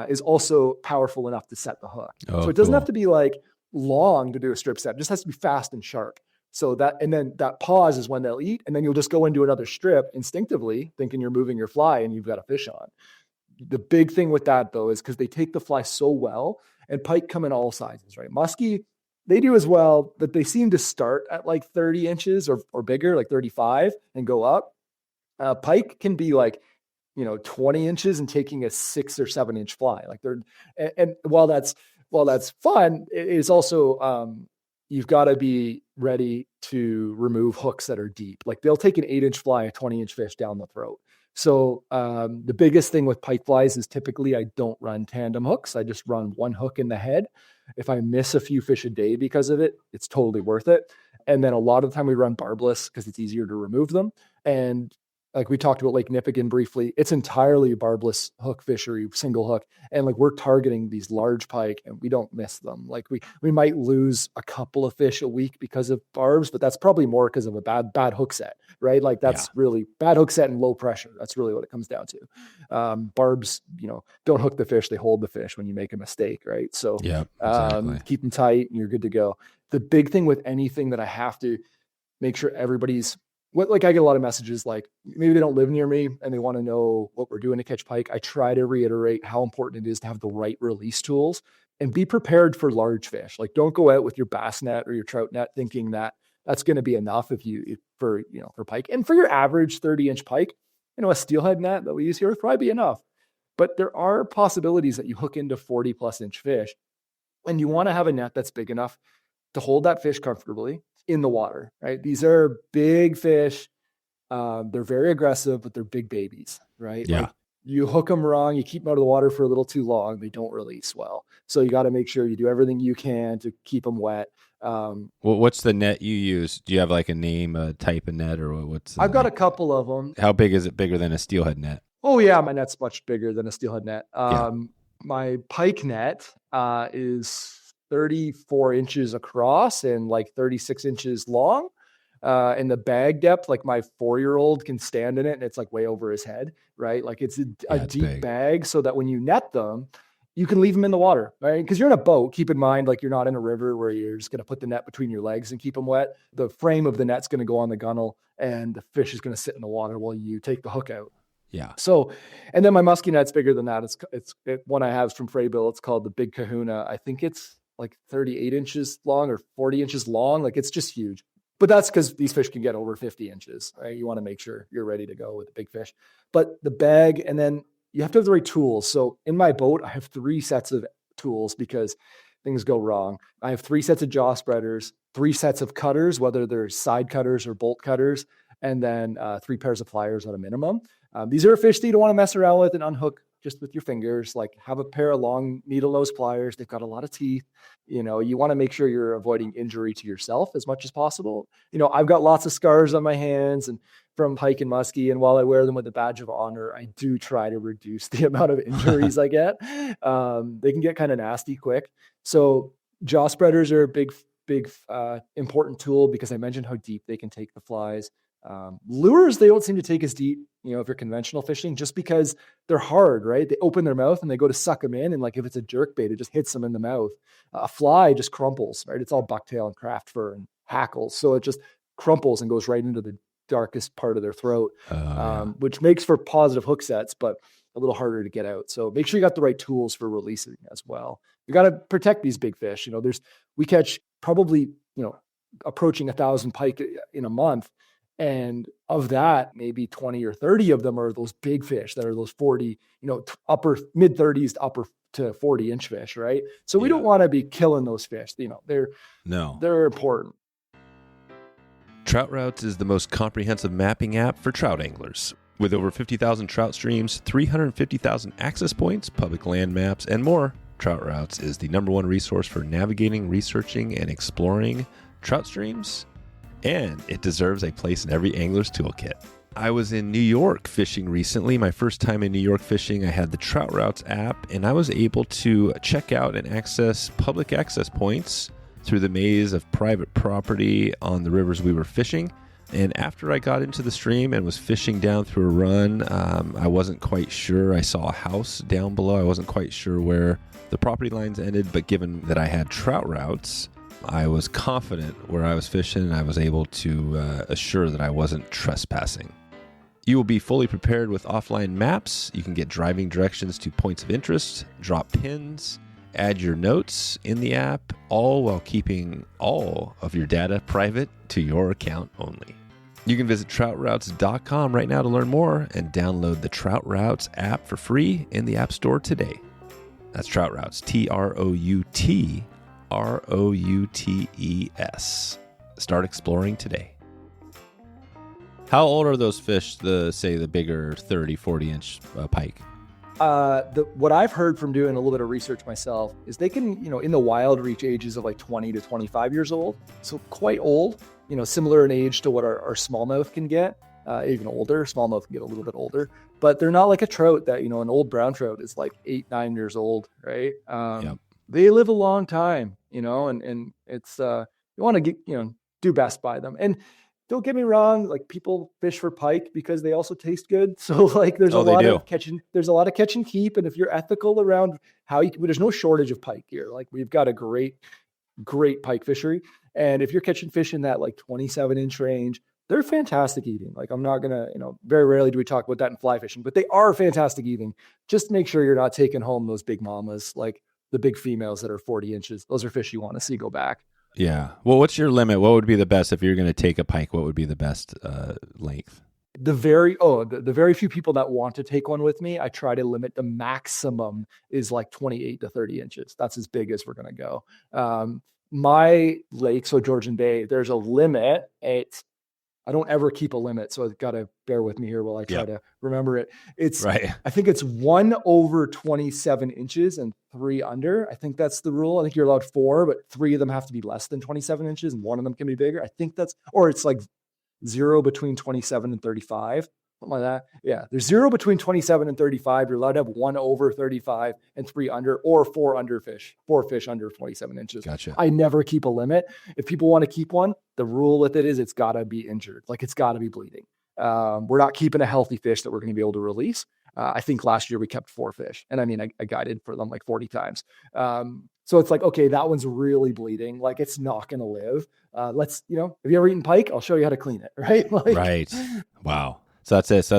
is also powerful enough to set the hook. So it doesn't have to be like long to do a strip set. It just has to be fast and sharp. So and then that pause is when they'll eat, and then you'll just go into another strip instinctively thinking you're moving your fly and you've got a fish on. The big thing with that though, is because they take the fly so well, and pike come in all sizes, right? Muskie, they do as well, but they seem to start at like 30 inches or bigger, like 35 and go up. Pike can be like, 20 inches and taking a 6 or 7 inch fly. Like and while that's fun, it is also, you've got to be ready to remove hooks that are deep. Like they'll take an 8-inch fly, a 20-inch fish down the throat. So the biggest thing with pike flies is typically I don't run tandem hooks. I just run one hook in the head. If I miss a few fish a day because of it, it's totally worth it. And then a lot of the time we run barbless because it's easier to remove them. And like we talked about Lake Nipigon briefly, it's entirely a barbless hook fishery, single hook. And like we're targeting these large pike and we don't miss them. Like we might lose a couple of fish a week because of barbs, but that's probably more because of a bad hook set, right? Like that's really bad hook set and low pressure. That's really what it comes down to. Barbs, don't hook the fish, they hold the fish when you make a mistake, right? So exactly. Keep them tight and you're good to go. The big thing with anything that I have to make sure everybody's, like I get a lot of messages like maybe they don't live near me and they want to know what we're doing to catch pike. I try to reiterate how important it is to have the right release tools and be prepared for large fish. Like don't go out with your bass net or your trout net thinking that that's going to be enough for pike. And for your average 30-inch pike, a steelhead net that we use here would probably be enough. But there are possibilities that you hook into 40+ inch fish and you want to have a net that's big enough to hold that fish comfortably in the water, right? These are big fish. They're very aggressive, but they're big babies, right? Yeah. Like you hook them wrong, you keep them out of the water for a little too long, they don't release well. So you got to make sure you do everything you can to keep them wet. Well, what's the net you use? Do you have like a name, a type of net, or what's? I've got a couple of them. How big is it? Bigger than a steelhead net? Oh yeah, my net's much bigger than a steelhead net. My pike net is 34 inches across and like 36 inches long. And the bag depth, like my 4-year-old can stand in it and it's like way over his head, right? Like it's a deep big bag so that when you net them, you can leave them in the water, right? Because you're in a boat. Keep in mind, like you're not in a river where you're just going to put the net between your legs and keep them wet. The frame of the net's going to go on the gunnel and the fish is going to sit in the water while you take the hook out. Yeah. So, and then my muskie net's bigger than that. It's one I have from Freybill. It's called the Big Kahuna. I think it's like 38 inches long or 40 inches long. Like it's just huge. But that's because these fish can get over 50 inches, right? You want to make sure you're ready to go with the big fish. But the bag, and then you have to have the right tools. So in my boat, I have 3 sets of tools because things go wrong. I have 3 sets of jaw spreaders, 3 sets of cutters, whether they're side cutters or bolt cutters, and then 3 pairs of pliers at a minimum. These are fish that you don't want to mess around with and unhook just with your fingers. Like have a pair of long needle nose pliers. They've got a lot of teeth. You know, you want to make sure you're avoiding injury to yourself as much as possible. You know, I've got lots of scars on my hands and from pike and muskie, and while I wear them with a badge of honor, I do try to reduce the amount of injuries I get. They can get kind of nasty quick. So jaw spreaders are a big important tool because I mentioned how deep they can take the flies. Lures, they don't seem to take as deep, you know, if you're conventional fishing, just because they're hard, right? They open their mouth and they go to suck them in. And like, if it's a jerk bait, it just hits them in the mouth. A fly just crumples, right? It's all bucktail and craft fur and hackles. So it just crumples and goes right into the darkest part of their throat, which makes for positive hook sets, but a little harder to get out. So make sure you got the right tools for releasing as well. You got to protect these big fish. You know, we catch probably, you know, approaching 1,000 pike in a month. And of that, maybe 20 or 30 of them are those big fish that are those 40, you know, upper mid 30s to upper to 40-inch fish, right? So we don't want to be killing those fish. You know, they're important. Trout Routes is the most comprehensive mapping app for trout anglers. With over 50,000 trout streams, 350,000 access points, public land maps, and more, Trout Routes is the #1 resource for navigating, researching, and exploring trout streams, and it deserves a place in every angler's toolkit. I was in New York fishing recently. My first time in New York fishing, I had the Trout Routes app, and I was able to check out and access public access points through the maze of private property on the rivers we were fishing. And after I got into the stream and was fishing down through a run, I wasn't quite sure. I saw a house down below. I wasn't quite sure where the property lines ended, but given that I had Trout Routes, I was confident where I was fishing, and I was able to assure that I wasn't trespassing. You will be fully prepared with offline maps. You can get driving directions to points of interest, drop pins, add your notes in the app, all while keeping all of your data private to your account only. You can visit troutroutes.com right now to learn more and download the Trout Routes app for free in the App Store today. That's Trout Routes, TROUTROUTES. Start exploring today. How old are those fish, the bigger 30, 40-inch pike? What I've heard from doing a little bit of research myself is they can, you know, in the wild reach ages of like 20 to 25 years old. So quite old, you know, similar in age to what our smallmouth can get, even older. Smallmouth can get a little bit older, but they're not like a trout that, you know, an old brown trout is like 8-9 years old, right? They live a long time, you know, and it's, you want to get, you know, do best by them. And don't get me wrong, like people fish for pike because they also taste good. So like there's a lot of catch and keep. And if you're ethical around there's no shortage of pike here. Like we've got a great pike fishery. And if you're catching fish in that like 27-inch range, they're fantastic eating. Like I'm not going to, you know, very rarely do we talk about that in fly fishing, but they are fantastic eating. Just make sure you're not taking home those big mamas, like the big females that are 40 inches. Those are fish you want to see go back. Yeah. Well, what's your limit? What would be the best if you're going to take a pike? What would be the best length? The very few people that want to take one with me, I try to limit. The maximum is like 28 to 30 inches. That's as big as we're going to go. My lake, so Georgian Bay, there's a limit. I don't ever keep a limit, so I've got to bear with me here while I try to remember it. It's right. I think it's 1 over 27 inches and 3 under. I think that's the rule. I think you're allowed 4, but 3 of them have to be less than 27 inches and 1 of them can be bigger. I think or it's like 0 between 27 and 35. Something like that. Yeah. There's 0 between 27 and 35. You're allowed to have 1 over 35 and 3 under, or 4 under fish, 4 fish under 27 inches. Gotcha. I never keep a limit. If people want to keep one, the rule with it is it's got to be injured. Like it's got to be bleeding. We're not keeping a healthy fish that we're going to be able to release. I think last year we kept 4 fish. And I mean, I guided for them like 40 times. So it's like, okay, that one's really bleeding. Like it's not going to live. Let's, you know, have you ever eaten pike? I'll show you how to clean it. Right. Right. Wow. So that's it.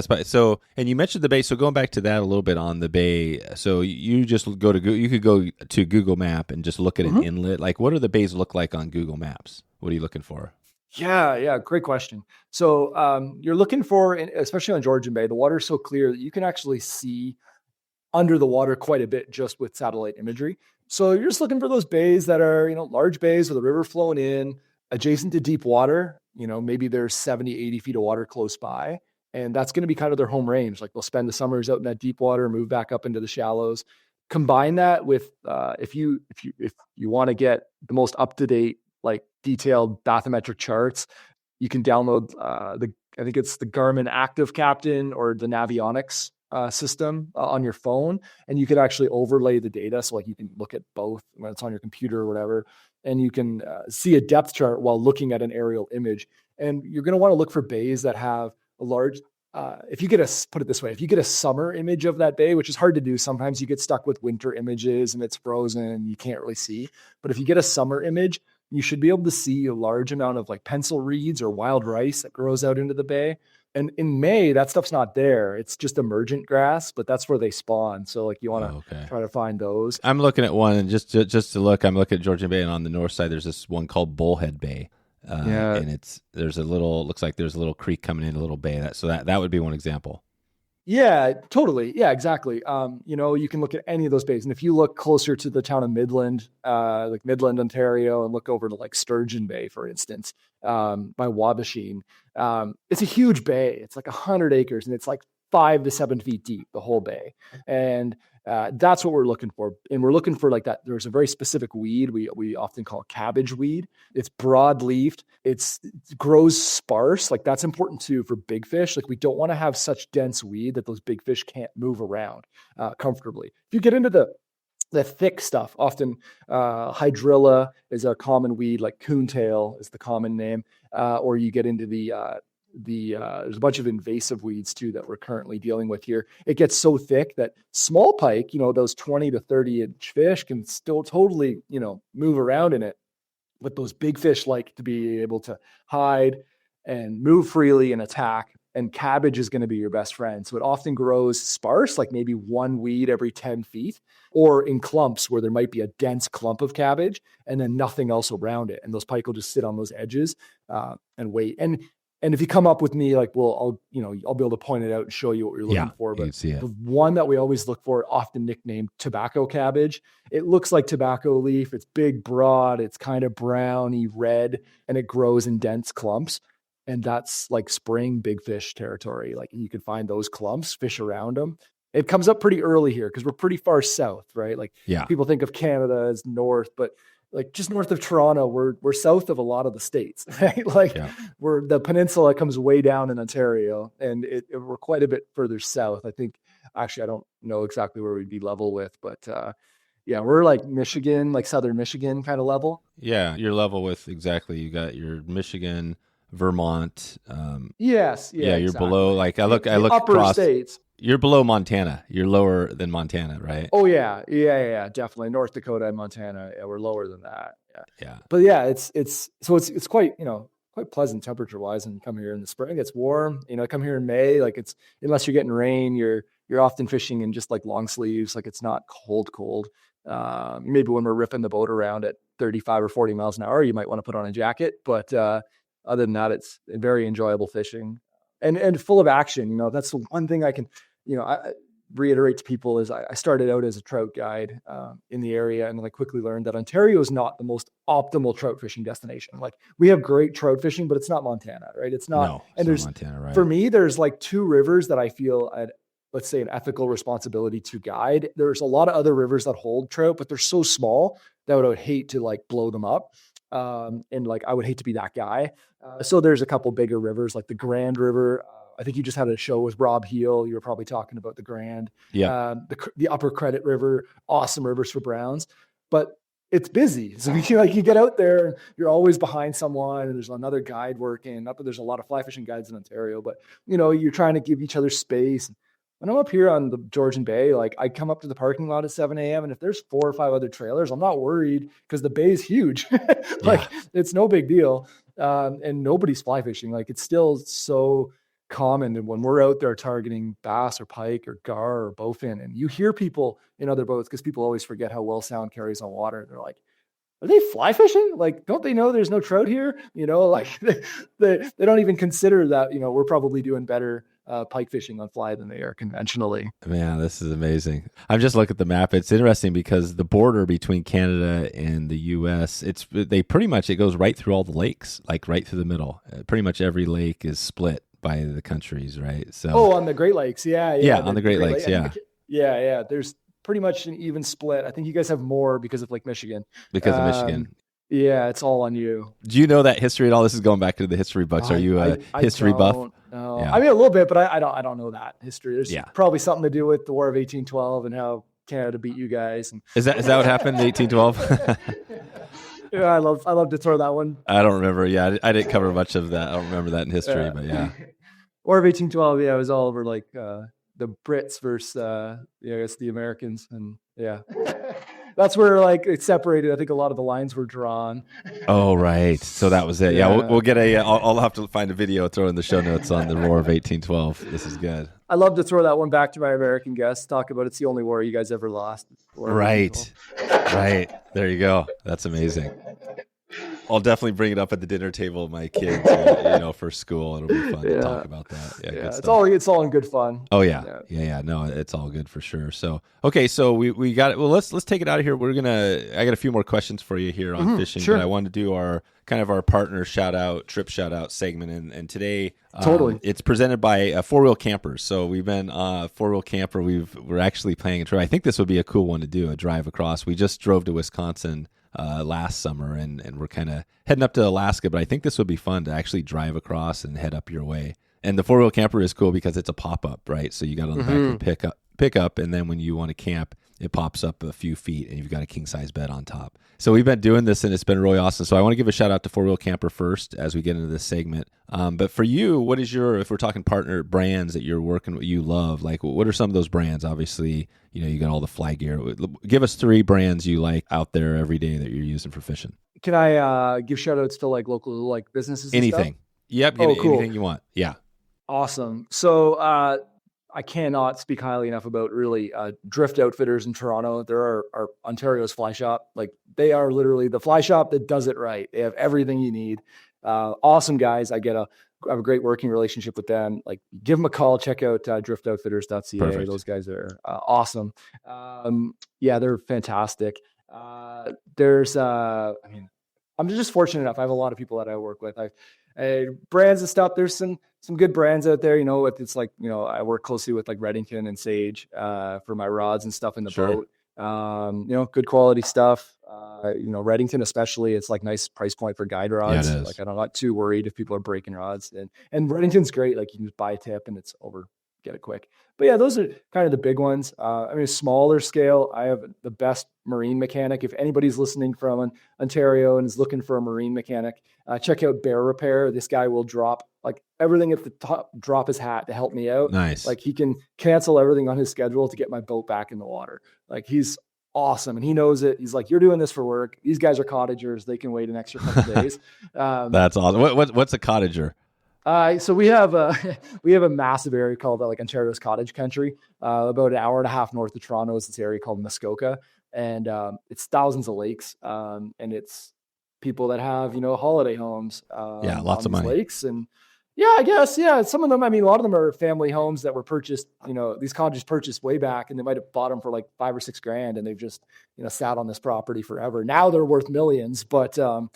And you mentioned the bay. So going back to that a little bit on the bay. So you just you could go to Google Map and just look at an inlet. Like what do the bays look like on Google Maps? What are you looking for? Yeah. Great question. So you're looking for, especially on Georgian Bay, the water is so clear that you can actually see under the water quite a bit just with satellite imagery. So you're just looking for those bays that are, you know, large bays with a river flowing in, adjacent to deep water. You know, maybe there's 70, 80 feet of water close by. And that's going to be kind of their home range. Like they'll spend the summers out in that deep water, move back up into the shallows. Combine that with if you want to get the most up to date, like detailed bathymetric charts, you can download I think it's the Garmin Active Captain or the Navionics system on your phone, and you can actually overlay the data. So like you can look at both when it's on your computer or whatever, and you can see a depth chart while looking at an aerial image. And you're going to want to look for bays that have a large, if you get put it this way, if you get a summer image of that bay, which is hard to do, sometimes you get stuck with winter images and it's frozen and you can't really see. But if you get a summer image, you should be able to see a large amount of like pencil reeds or wild rice that grows out into the bay. And in May, that stuff's not there. It's just emergent grass, but that's where they spawn. So like you want to try to find those. I'm looking at one, and just to look, I'm looking at Georgian Bay, and on the north side, there's this one called Bullhead Bay. And looks like there's a little creek coming in, a little bay. That would be one example. Yeah, totally. Yeah, exactly. You can look at any of those bays. And if you look closer to the town of Midland, like Midland, Ontario, and look over to like Sturgeon Bay, for instance, by Wabashine, it's a huge bay. It's like 100 acres and it's like 5 to 7 feet deep, the whole bay. And that's what we're looking for. And we're looking for like that. There's a very specific weed we often call cabbage weed. It's broad-leafed. It grows sparse. Like that's important too for big fish. Like we don't want to have such dense weed that those big fish can't move around comfortably. If you get into the thick stuff, often hydrilla is a common weed, like coontail is the common name, or you get into there's a bunch of invasive weeds too that we're currently dealing with here. It gets so thick that small pike, those 20 to 30 inch fish can still totally, move around in it. But those big fish like to be able to hide and move freely and attack. And cabbage is going to be your best friend. So it often grows sparse, like maybe one weed every 10 feet, or in clumps where there might be a dense clump of cabbage and then nothing else around it. And those pike will just sit on those edges and wait. And if you come up with me, like, I'll be able to point it out and show you what you're looking for. But the one that we always look for, often nicknamed tobacco cabbage, it looks like tobacco leaf. It's big, broad. It's kind of browny red, and it grows in dense clumps. And that's like spring big fish territory. Like you can find those clumps, fish around them. It comes up pretty early here because we're pretty far south, right? Like people think of Canada as north, but like just north of Toronto, we're south of a lot of the states, right? Like we're the peninsula comes way down in Ontario, and we're quite a bit further south. I think actually I don't know exactly where we'd be level with, but we're like Michigan, like southern Michigan kind of level. Yeah, you're level with exactly. You got your Michigan, Vermont. Yes. Yeah. You're below. Like I look upper across states. You're below Montana. You're lower than Montana, right? Oh yeah, definitely. North Dakota and Montana, we're lower than that. Yeah. But yeah, it's quite quite pleasant temperature wise. And you come here in the spring, it's warm. Come here in May, like it's unless you're getting rain, you're often fishing in just like long sleeves. Like it's not cold. Maybe when we're ripping the boat around at 35 or 40 miles an hour, you might want to put on a jacket. But other than that, it's very enjoyable fishing and full of action. That's the one thing I can. I reiterate to people is I started out as a trout guide in the area, and I quickly learned that Ontario is not the most optimal trout fishing destination. Like we have great trout fishing, but it's not Montana, right? It's not. No, and there's not Montana, right? For me, there's like two rivers that I feel let's say an ethical responsibility to guide. There's a lot of other rivers that hold trout, but they're so small that I would hate to like blow them up. And like I would hate to be that guy. So there's a couple bigger rivers like the Grand River. I think you just had a show with Rob Heel. You were probably talking about the Grand. Yeah. The Upper Credit River, awesome rivers for browns, but it's busy. So you get out there and you're always behind someone, and there's another guide working. There's a lot of fly fishing guides in Ontario, but you're trying to give each other space. When I'm up here on the Georgian Bay, like I come up to the parking lot at 7 a.m. and if there's 4 or 5 other trailers, I'm not worried because the bay is huge. It's no big deal. And nobody's fly fishing. Like it's still so common. And when we're out there targeting bass or pike or gar or bowfin, and you hear people in other boats, because people always forget how well sound carries on water. They're like, are they fly fishing? Like, don't they know there's no trout here? Like they don't even consider that, we're probably doing better pike fishing on fly than they are conventionally. Man, this is amazing. I'm just looking at the map. It's interesting because the border between Canada and the U.S., it goes right through all the lakes, like right through the middle. Pretty much every lake is split by the countries, right? So on the Great Lakes. Yeah. on the Great Lakes. Yeah. Yeah. There's pretty much an even split. I think you guys have more because of Lake Michigan. Because of Michigan. Yeah, it's all on you. Do you know that history at all? This is going back to the history books. Are you a history buff? No. Yeah. I mean, a little bit, but I don't know that history. There's probably something to do with the War of 1812 and how Canada beat you guys. And is that what happened in 1812? Yeah, I love to throw that one. I don't remember. Yeah, I didn't cover much of that. I don't remember that in history, but yeah. War of 1812. Yeah, it was all over like the Brits versus I guess the Americans, and that's where like it separated. I think a lot of the lines were drawn. Oh, right. So that was it. Yeah, we'll get I'll have to find a video, throw in the show notes on the War of 1812. This is good. I love to throw that one back to my American guests. Talk about it's the only war you guys ever lost. Right. There you go. That's amazing. I'll definitely bring it up at the dinner table with my kids, for school. It'll be fun to talk about that. Yeah, it's all in good fun. Oh yeah. No, it's all good for sure. So okay, so we got it. Well, let's take it out of here. I got a few more questions for you here on fishing, but I wanted to do our partner trip shout out segment, and today it's presented by Four Wheel Campers. So we've been Four Wheel Camper. We're actually planning a trip. I think this would be a cool one to do, a drive across. We just drove to Wisconsin last summer, and we're kind of heading up to Alaska, but I think this would be fun to actually drive across and head up your way. And the four-wheel camper is cool because it's a pop-up, right? So you got on the back of the pickup, and then when you want to camp, it pops up a few feet, and you've got a king-size bed on top. So we've been doing this, and it's been really awesome. So I want to give a shout-out to Four Wheel Camper first as we get into this segment. But for you, what is if we're talking partner brands that you're working with, you love, like what are some of those brands? Obviously, you got all the fly gear. Give us 3 brands you like out there every day that you're using for fishing. Can I give shout-outs to like local like businesses? Anything. And stuff? Yep. Cool. Anything you want. Yeah. Awesome. So I cannot speak highly enough about really Drift Outfitters in Toronto. They're our Ontario's fly shop. Like they are literally the fly shop that does it right. They have everything you need. Awesome guys. I have a great working relationship with them. Like give them a call, check out driftoutfitters.ca. Perfect. Those guys are awesome. They're fantastic. I'm just fortunate enough. I have a lot of people that I work with. Brands and stuff. There's some good brands out there, it's like, I work closely with like Redington and Sage, for my rods and stuff in the boat. Good quality stuff. Redington, especially, it's like nice price point for guide rods. Yeah, it is. Like I'm not too worried if people are breaking rods, and Redington's great. Like you can just buy a tip and it's over, get it quick. But yeah, those are kind of the big ones. Smaller scale, I have the best marine mechanic. If anybody's listening from Ontario and is looking for a marine mechanic, check out Bear Repair. This guy will drop like everything at the top, drop his hat to help me out. Nice. Like he can cancel everything on his schedule to get my boat back in the water. Like he's awesome. And he knows it. He's like, you're doing this for work. These guys are cottagers. They can wait an extra couple days. That's awesome. What's a cottager? So we have a massive area called like Ontario's cottage country. About an hour and a half north of Toronto is this area called Muskoka, and it's thousands of lakes. And it's people that have holiday homes. Lots of money. Lakes, and I guess some of them. I mean, a lot of them are family homes that were purchased. These cottages purchased way back, and they might have bought them for like $5 or $6 and they've just sat on this property forever. Now they're worth millions. But so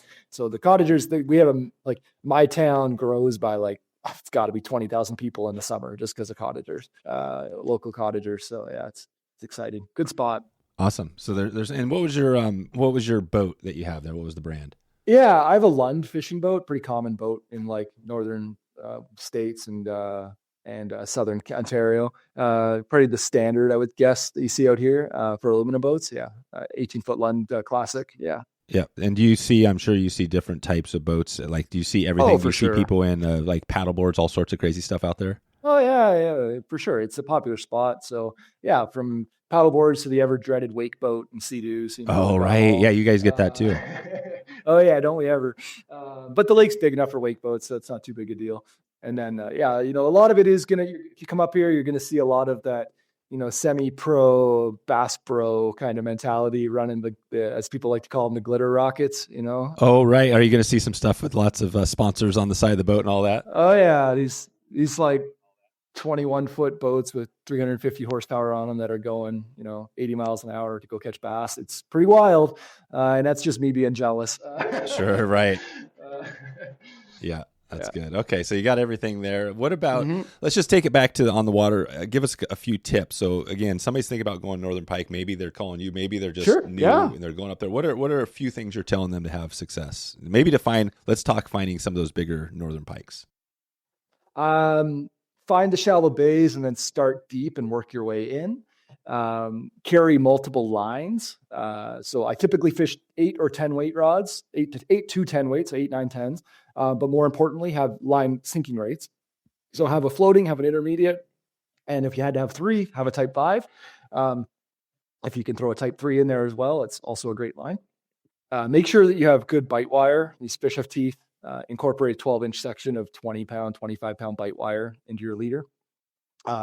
the cottagers, we have like my town grows by like it's got to be 20,000 people in the summer just because of cottagers, local cottagers. So it's exciting. Good spot. Awesome. So there's and what was your boat that you have there? What was the brand? Yeah, I have a Lund fishing boat, pretty common boat in like northern states and southern Ontario. Probably the standard, I would guess, that you see out here for aluminum boats. 18-foot Lund Classic. Yeah. And do you see? I'm sure you see different types of boats. Like, do you see everything? Oh, for sure. See people in like paddle boards, all sorts of crazy stuff out there. Oh yeah, for sure. It's a popular spot. So from paddle boards to the ever dreaded wake boat and sea-doos. Oh right, yeah, you guys get that too. Oh yeah, don't we ever? But the lake's big enough for wake boats, so it's not too big a deal. And then a lot of it is if you come up here, you're gonna see a lot of that, semi-pro, Bass Pro kind of mentality running the as people like to call them, the glitter rockets. Oh right, are you gonna see some stuff with lots of sponsors on the side of the boat and all that? Oh yeah, these like 21-foot boats with 350 horsepower on them that are going, 80 miles an hour to go catch bass. It's pretty wild. And that's just me being jealous. Sure. Right. Yeah. That's Yeah. good. Okay, so you got everything there. What about, hmm let's just take it back to on the water. Give us a few tips. So again, somebody's thinking about going Northern Pike. Maybe they're calling you. Maybe they're just Sure. new Yeah. and they're going up there. What are a few things you're telling them to have success? Maybe to find, let's talk finding some of those bigger Northern Pikes. Um, find the shallow bays and then start deep and work your way in. Carry multiple lines. So I typically fish 8 or 10 weight rods, 8 to 10 weights, so 8, 9, 10s. But more importantly, have line sinking rates. So have a floating, have an intermediate, and if you had to have three, have a type 5. Um, if you can throw a type 3 in there as well, it's also a great line. Make sure that you have good bite wire. These fish have teeth. Incorporate a 12-inch section of 20-pound, 25-pound bite wire into your leader.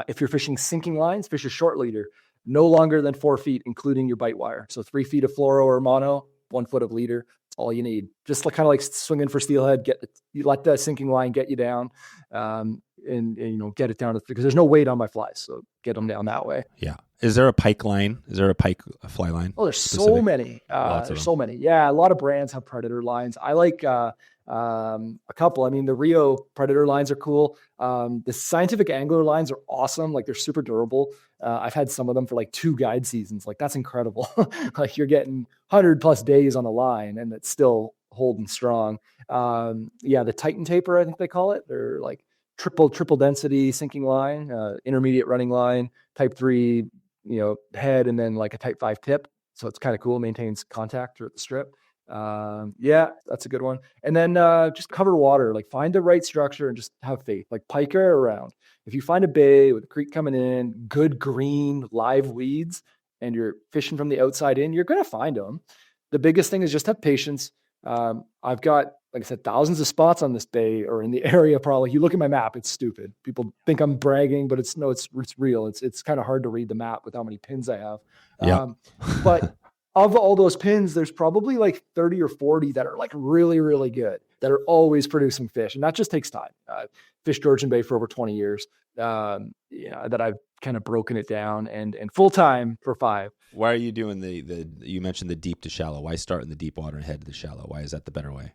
If you're fishing sinking lines, fish a short leader, no longer than 4 feet, including your bite wire. So 3 feet of fluoro or mono, 1 foot of leader. That's all you need. Just like kind of like swinging for steelhead. You let the sinking line get you down, and get it down because there's no weight on my flies, so get them down that way. Yeah. Is there a pike line? Is there a pike fly line? Oh, there's specific? so many. Lots of There's them. so many. Yeah, a lot of brands have predator lines. I like a couple. I mean, the Rio predator lines are cool. The scientific angler lines are awesome. Like they're super durable. I've had some of them for like 2 guide seasons. Like that's incredible. Like you're getting 100+ days on a line and it's still holding strong. Yeah, the Titan taper, I think they call it. They're like triple density sinking line, intermediate running line, type 3, head, and then like a type 5 tip. So it's kind of cool. Maintains contact throughout the strip. Yeah, that's a good one. And then just cover water, like find the right structure and just have faith. Like pike are around. If you find a bay with a creek coming in, good green live weeds, and you're fishing from the outside in, you're going to find them. The biggest thing is just have patience. I've got, like I said, thousands of spots on this bay or in the area. Probably you look at my map, it's stupid. People think I'm bragging, but it's real. It's kind of hard to read the map with how many pins I have. Yeah. But of all those pins, there's probably like 30 or 40 that are like really, really good, that are always producing fish. And that just takes time. Fished Georgian Bay for over 20 years, that I've kind of broken it down and full time for 5. Why are you doing you mentioned the deep to shallow? Why start in the deep water and head to the shallow? Why is that the better way?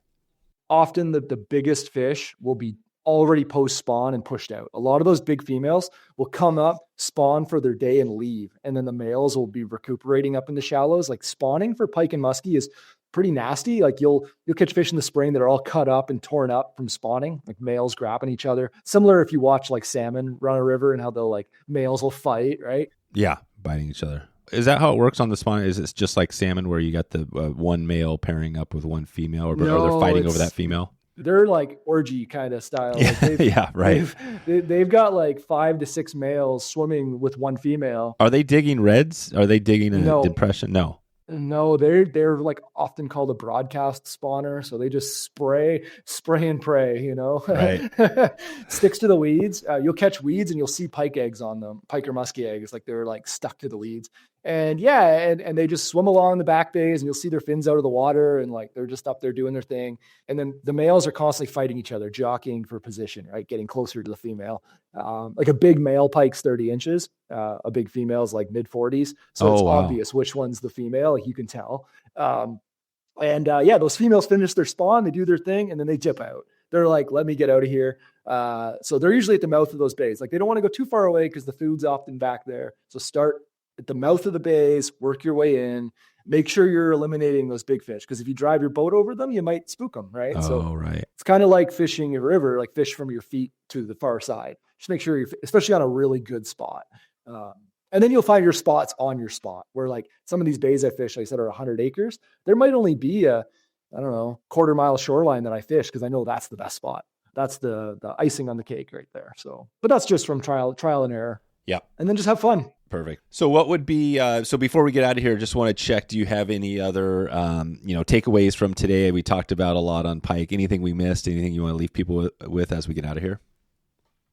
Often the biggest fish will be already post spawn and pushed out. A lot of those big females will come up, spawn for their day and leave. And then the males will be recuperating up in the shallows. Like spawning for pike and muskie is pretty nasty. Like you'll catch fish in the spring that are all cut up and torn up from spawning, like males grabbing each other. Similar if you watch like salmon run a river and how they'll like males will fight, right? Yeah, biting each other. Is that how it works on the spawn? Is it just like salmon where you got the one male pairing up with one female, or they're fighting over that female? They're like orgy kind of style. Like yeah, right. They've got like 5 to 6 males swimming with one female. Are they digging reds? Are they digging a depression? No, they're like often called a broadcast spawner. So they just spray and pray, Right. Sticks to the weeds. You'll catch weeds and you'll see pike eggs on them, pike or muskie eggs. Like they're like stuck to the weeds. And yeah, and they just swim along the back bays and you'll see their fins out of the water and like they're just up there doing their thing. And then the males are constantly fighting each other, jockeying for position, right? Getting closer to the female. Like a big male pike's 30 inches, a big female's like mid 40s. So it's obvious which one's the female, like you can tell. Those females finish their spawn, they do their thing, and then they dip out. They're like, let me get out of here. So they're usually at the mouth of those bays. Like they don't want to go too far away because the food's often back there. So start at the mouth of the bays, work your way in, make sure you're eliminating those big fish. Because if you drive your boat over them, you might spook them, right? Right. It's kind of like fishing a river, like fish from your feet to the far side. Just make sure especially on a really good spot. And then you'll find your spots on your spot where like some of these bays I fish, like I said, are 100 acres. There might only be a, I don't know, quarter-mile shoreline that I fish because I know that's the best spot. That's the icing on the cake right there. So, but that's just from trial and error. Yeah. And then just have fun. Perfect. So what would be, so before we get out of here, just want to check, do you have any other, takeaways from today? We talked about a lot on pike. Anything we missed? Anything you want to leave people with as we get out of here?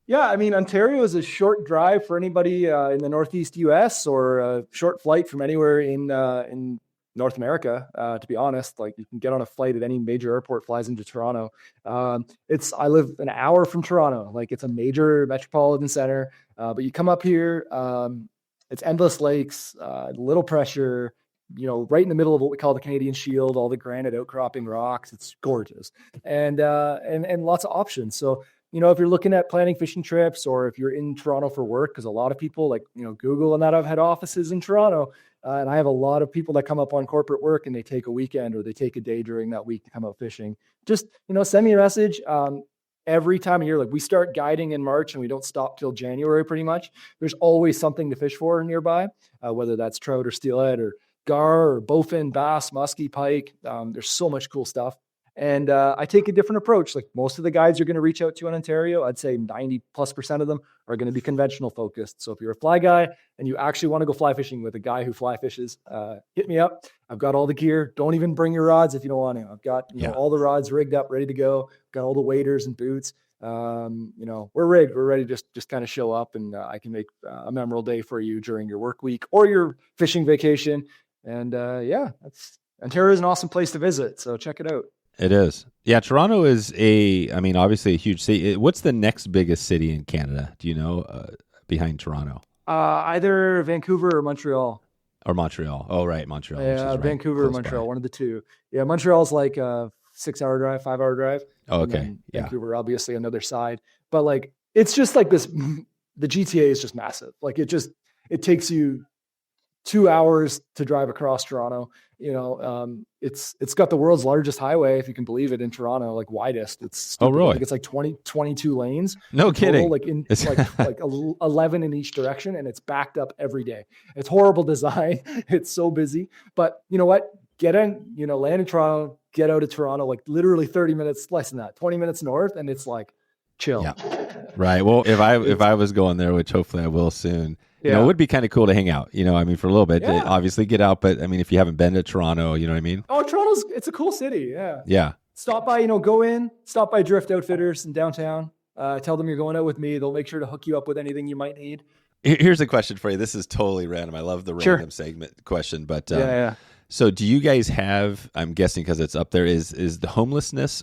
Yeah, I mean, Ontario is a short drive for anybody in the Northeast U.S. or a short flight from anywhere in North America. To be honest, like you can get on a flight at any major airport flies into Toronto. I live an hour from Toronto. Like it's a major metropolitan center. But you come up here, it's endless lakes, little pressure, right in the middle of what we call the Canadian Shield, all the granite outcropping rocks. It's gorgeous, and lots of options. So, if you're looking at planning fishing trips, or if you're in Toronto for work, because a lot of people like, Google and that have had offices in Toronto. And I have a lot of people that come up on corporate work and they take a weekend or they take a day during that week to come out fishing. Just, send me a message. Every time of year, like we start guiding in March and we don't stop till January pretty much. There's always something to fish for nearby, whether that's trout or steelhead or gar or bowfin, bass, muskie, pike. There's so much cool stuff. And I take a different approach. Like most of the guides you're going to reach out to in Ontario, I'd say 90+% of them are going to be conventional focused. So if you're a fly guy and you actually want to go fly fishing with a guy who fly fishes, hit me up. I've got all the gear. Don't even bring your rods if you don't want to. I've got all the rods rigged up, ready to go. Got all the waders and boots. We're rigged. We're ready to just kind of show up, and I can make a memorable day for you during your work week or your fishing vacation. And Ontario is an awesome place to visit. So check it out. It is. Yeah, Toronto is obviously a huge city. What's the next biggest city in Canada? Do you know, behind Toronto? Either Vancouver or Montreal. Or Montreal. Oh, right, Montreal. Yeah, Vancouver or Montreal, one of the two. Yeah, Montreal's like a 6-hour drive, 5-hour drive. Oh, okay. Yeah. Vancouver, obviously, on the other side. But like, it's just like this, the GTA is just massive. Like it takes you 2 hours to drive across Toronto. It's got the world's largest highway, if you can believe it, in Toronto, like widest. It's stupid. Oh, really? I think it's like 22 lanes. No kidding. Total, like 11 in each direction, and it's backed up every day. It's horrible design. It's so busy. But you know what? Land in Toronto, get out of Toronto, like literally 30 minutes, less than that, 20 minutes north, and it's like chill. Yeah. Right. Well, if I was going there, which hopefully I will soon, it would be kind of cool to hang out, for a little bit, to obviously get out. But if you haven't been to Toronto, you know what I mean? Oh, it's a cool city. Yeah. Yeah. Stop by, stop by Drift Outfitters in downtown. Tell them you're going out with me. They'll make sure to hook you up with anything you might need. Here's a question for you. This is totally random. I love the random segment question, but so do you guys have, I'm guessing because it's up there, is the homelessness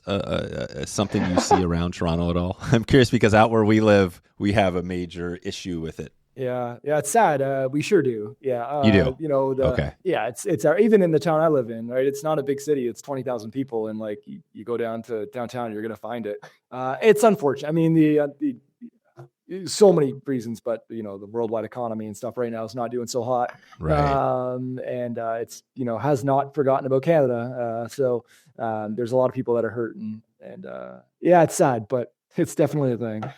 something you see around Toronto at all? I'm curious because out where we live, we have a major issue with it. Yeah, it's sad. We sure do. Yeah, you do. Okay. Yeah, it's even in the town I live in, right? It's not a big city. It's 20,000 people, and like you go down to downtown, you're gonna find it. It's unfortunate. I mean, the so many reasons, but the worldwide economy and stuff right now is not doing so hot. Right. And it's has not forgotten about Canada. So there's a lot of people that are hurting, and it's sad, but it's definitely a thing.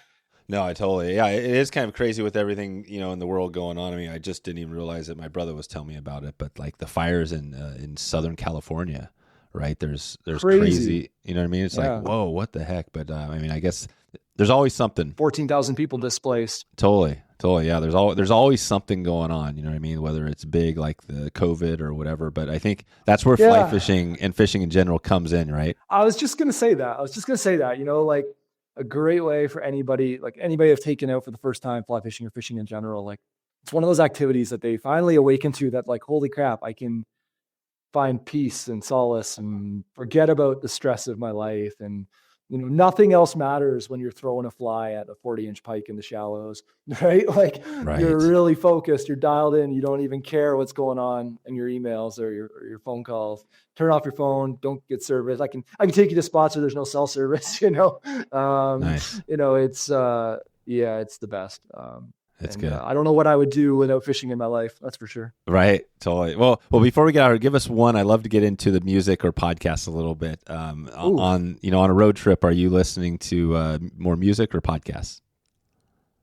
No, it is kind of crazy with everything, in the world going on. I mean, I just didn't even realize it. My brother was telling me about it, but like the fires in Southern California, right? There's crazy, you know what I mean? It's like, whoa, what the heck? But I guess there's always something. 14,000 people displaced. Totally. Yeah. There's always something going on, you know what I mean? Whether it's big, like the COVID or whatever, but I think that's where fly fishing and fishing in general comes in, right? I was just going to say that, like, a great way for anybody that's taken out for the first time, fly fishing or fishing in general. Like it's one of those activities that they finally awaken to, that like, holy crap, I can find peace and solace and forget about the stress of my life. And, nothing else matters when you're throwing a fly at a 40-inch pike in the shallows, right? Like you're really focused, you're dialed in, you don't even care what's going on in your emails or your phone calls. Turn off your phone, don't get service. I can take you to spots where there's no cell service, Nice. It's it's the best. It's good. I don't know what I would do without fishing in my life. That's for sure. Right. Totally. Well, before we get out, give us one. I love to get into the music or podcast a little bit. On a road trip, are you listening to more music or podcasts?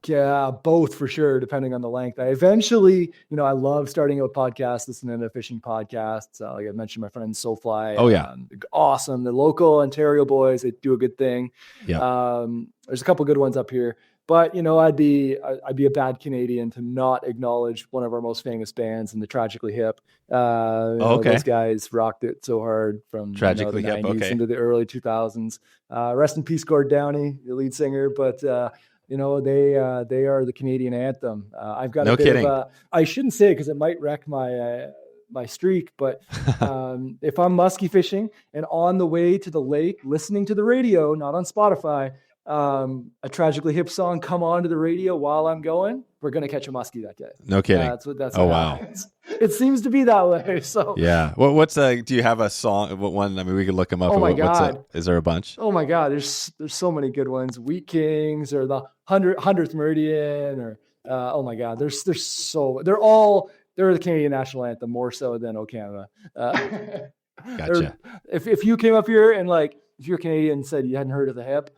Yeah, both for sure, depending on the length. I eventually, I love starting out with podcasts, listening to fishing podcasts. Like I mentioned, my friend SoFly. Oh yeah, awesome. The local Ontario boys, they do a good thing. Yeah. There's a couple good ones up here. But I'd be a bad Canadian to not acknowledge one of our most famous bands in the Tragically Hip. Okay. Those guys rocked it so hard from Tragically the Hip 90s into the early 2000s. Rest in peace, Gord Downey, the lead singer. But they are the Canadian anthem. I've got I shouldn't say it because it might wreck my streak, but if I'm muskie fishing and on the way to the lake, listening to the radio, not on Spotify, a Tragically Hip song come onto the radio while I'm going, we're going to catch a muskie that day. No kidding. That's what Wow. happens. It seems to be that way. So yeah. What's do you have a song? What one? I mean, we could look them up. Oh my God. Is there a bunch? Oh my God. There's so many good ones. Wheat Kings or the 100th Meridian or, oh my God. They're the Canadian national anthem more so than O Canada. Gotcha. If you came up here and like, if you're Canadian and said you hadn't heard of the hip,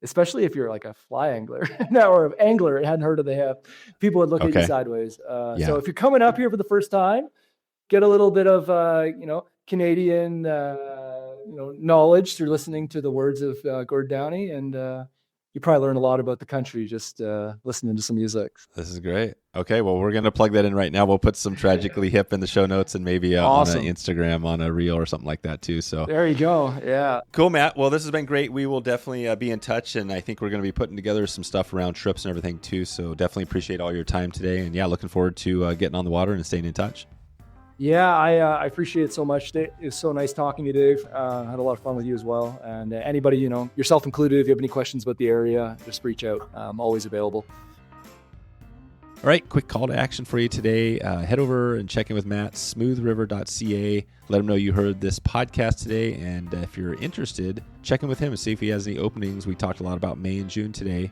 especially if you're like a fly angler or an angler and hadn't heard of the hip, people would look at you sideways. So if you're coming up here for the first time, get a little bit of, Canadian, knowledge through listening to the words of Gord Downey, and you probably learn a lot about the country just listening to some music. This is great. Okay, well, we're going to plug that in right now. We'll put some Tragically Hip in the show notes and maybe awesome. On Instagram, on a reel or something like that too. So there you go. Yeah. Cool, Matt. Well, this has been great. We will definitely be in touch, and I think we're going to be putting together some stuff around trips and everything too. So definitely appreciate all your time today. And yeah, looking forward to getting on the water and staying in touch. Yeah, I appreciate it so much. It was so nice talking to you, Dave. I had a lot of fun with you as well. And anybody, yourself included, if you have any questions about the area, just reach out. I'm always available. All right, quick call to action for you today. Head over and check in with Matt, smoothriver.ca. Let him know you heard this podcast today. And if you're interested, check in with him and see if he has any openings. We talked a lot about May and June today.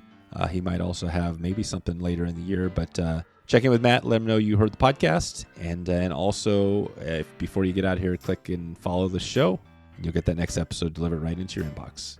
He might also have maybe something later in the year, but check in with Matt. Let him know you heard the podcast. And also, before you get out of here, click and follow the show. And you'll get that next episode delivered right into your inbox.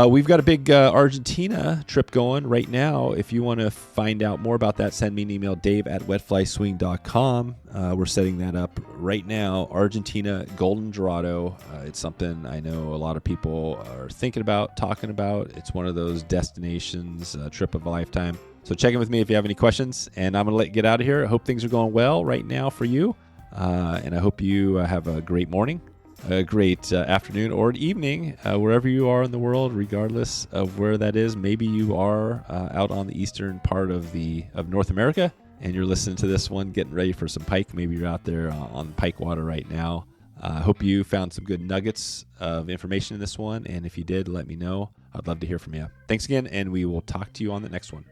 We've got a big Argentina trip going right now. If you want to find out more about that, send me an email, dave@wetflyswing.com. We're setting that up right now. Argentina, Golden Dorado. It's something I know a lot of people are thinking about, talking about. It's one of those destinations, trip of a lifetime. So check in with me if you have any questions, and I'm going to let you get out of here. I hope things are going well right now for you, and I hope you have a great morning, a great afternoon, or evening, wherever you are in the world, regardless of where that is. Maybe you are out on the eastern part of North America, and you're listening to this one, getting ready for some pike. Maybe you're out there on pike water right now. I hope you found some good nuggets of information in this one, and if you did, let me know. I'd love to hear from you. Thanks again, and we will talk to you on the next one.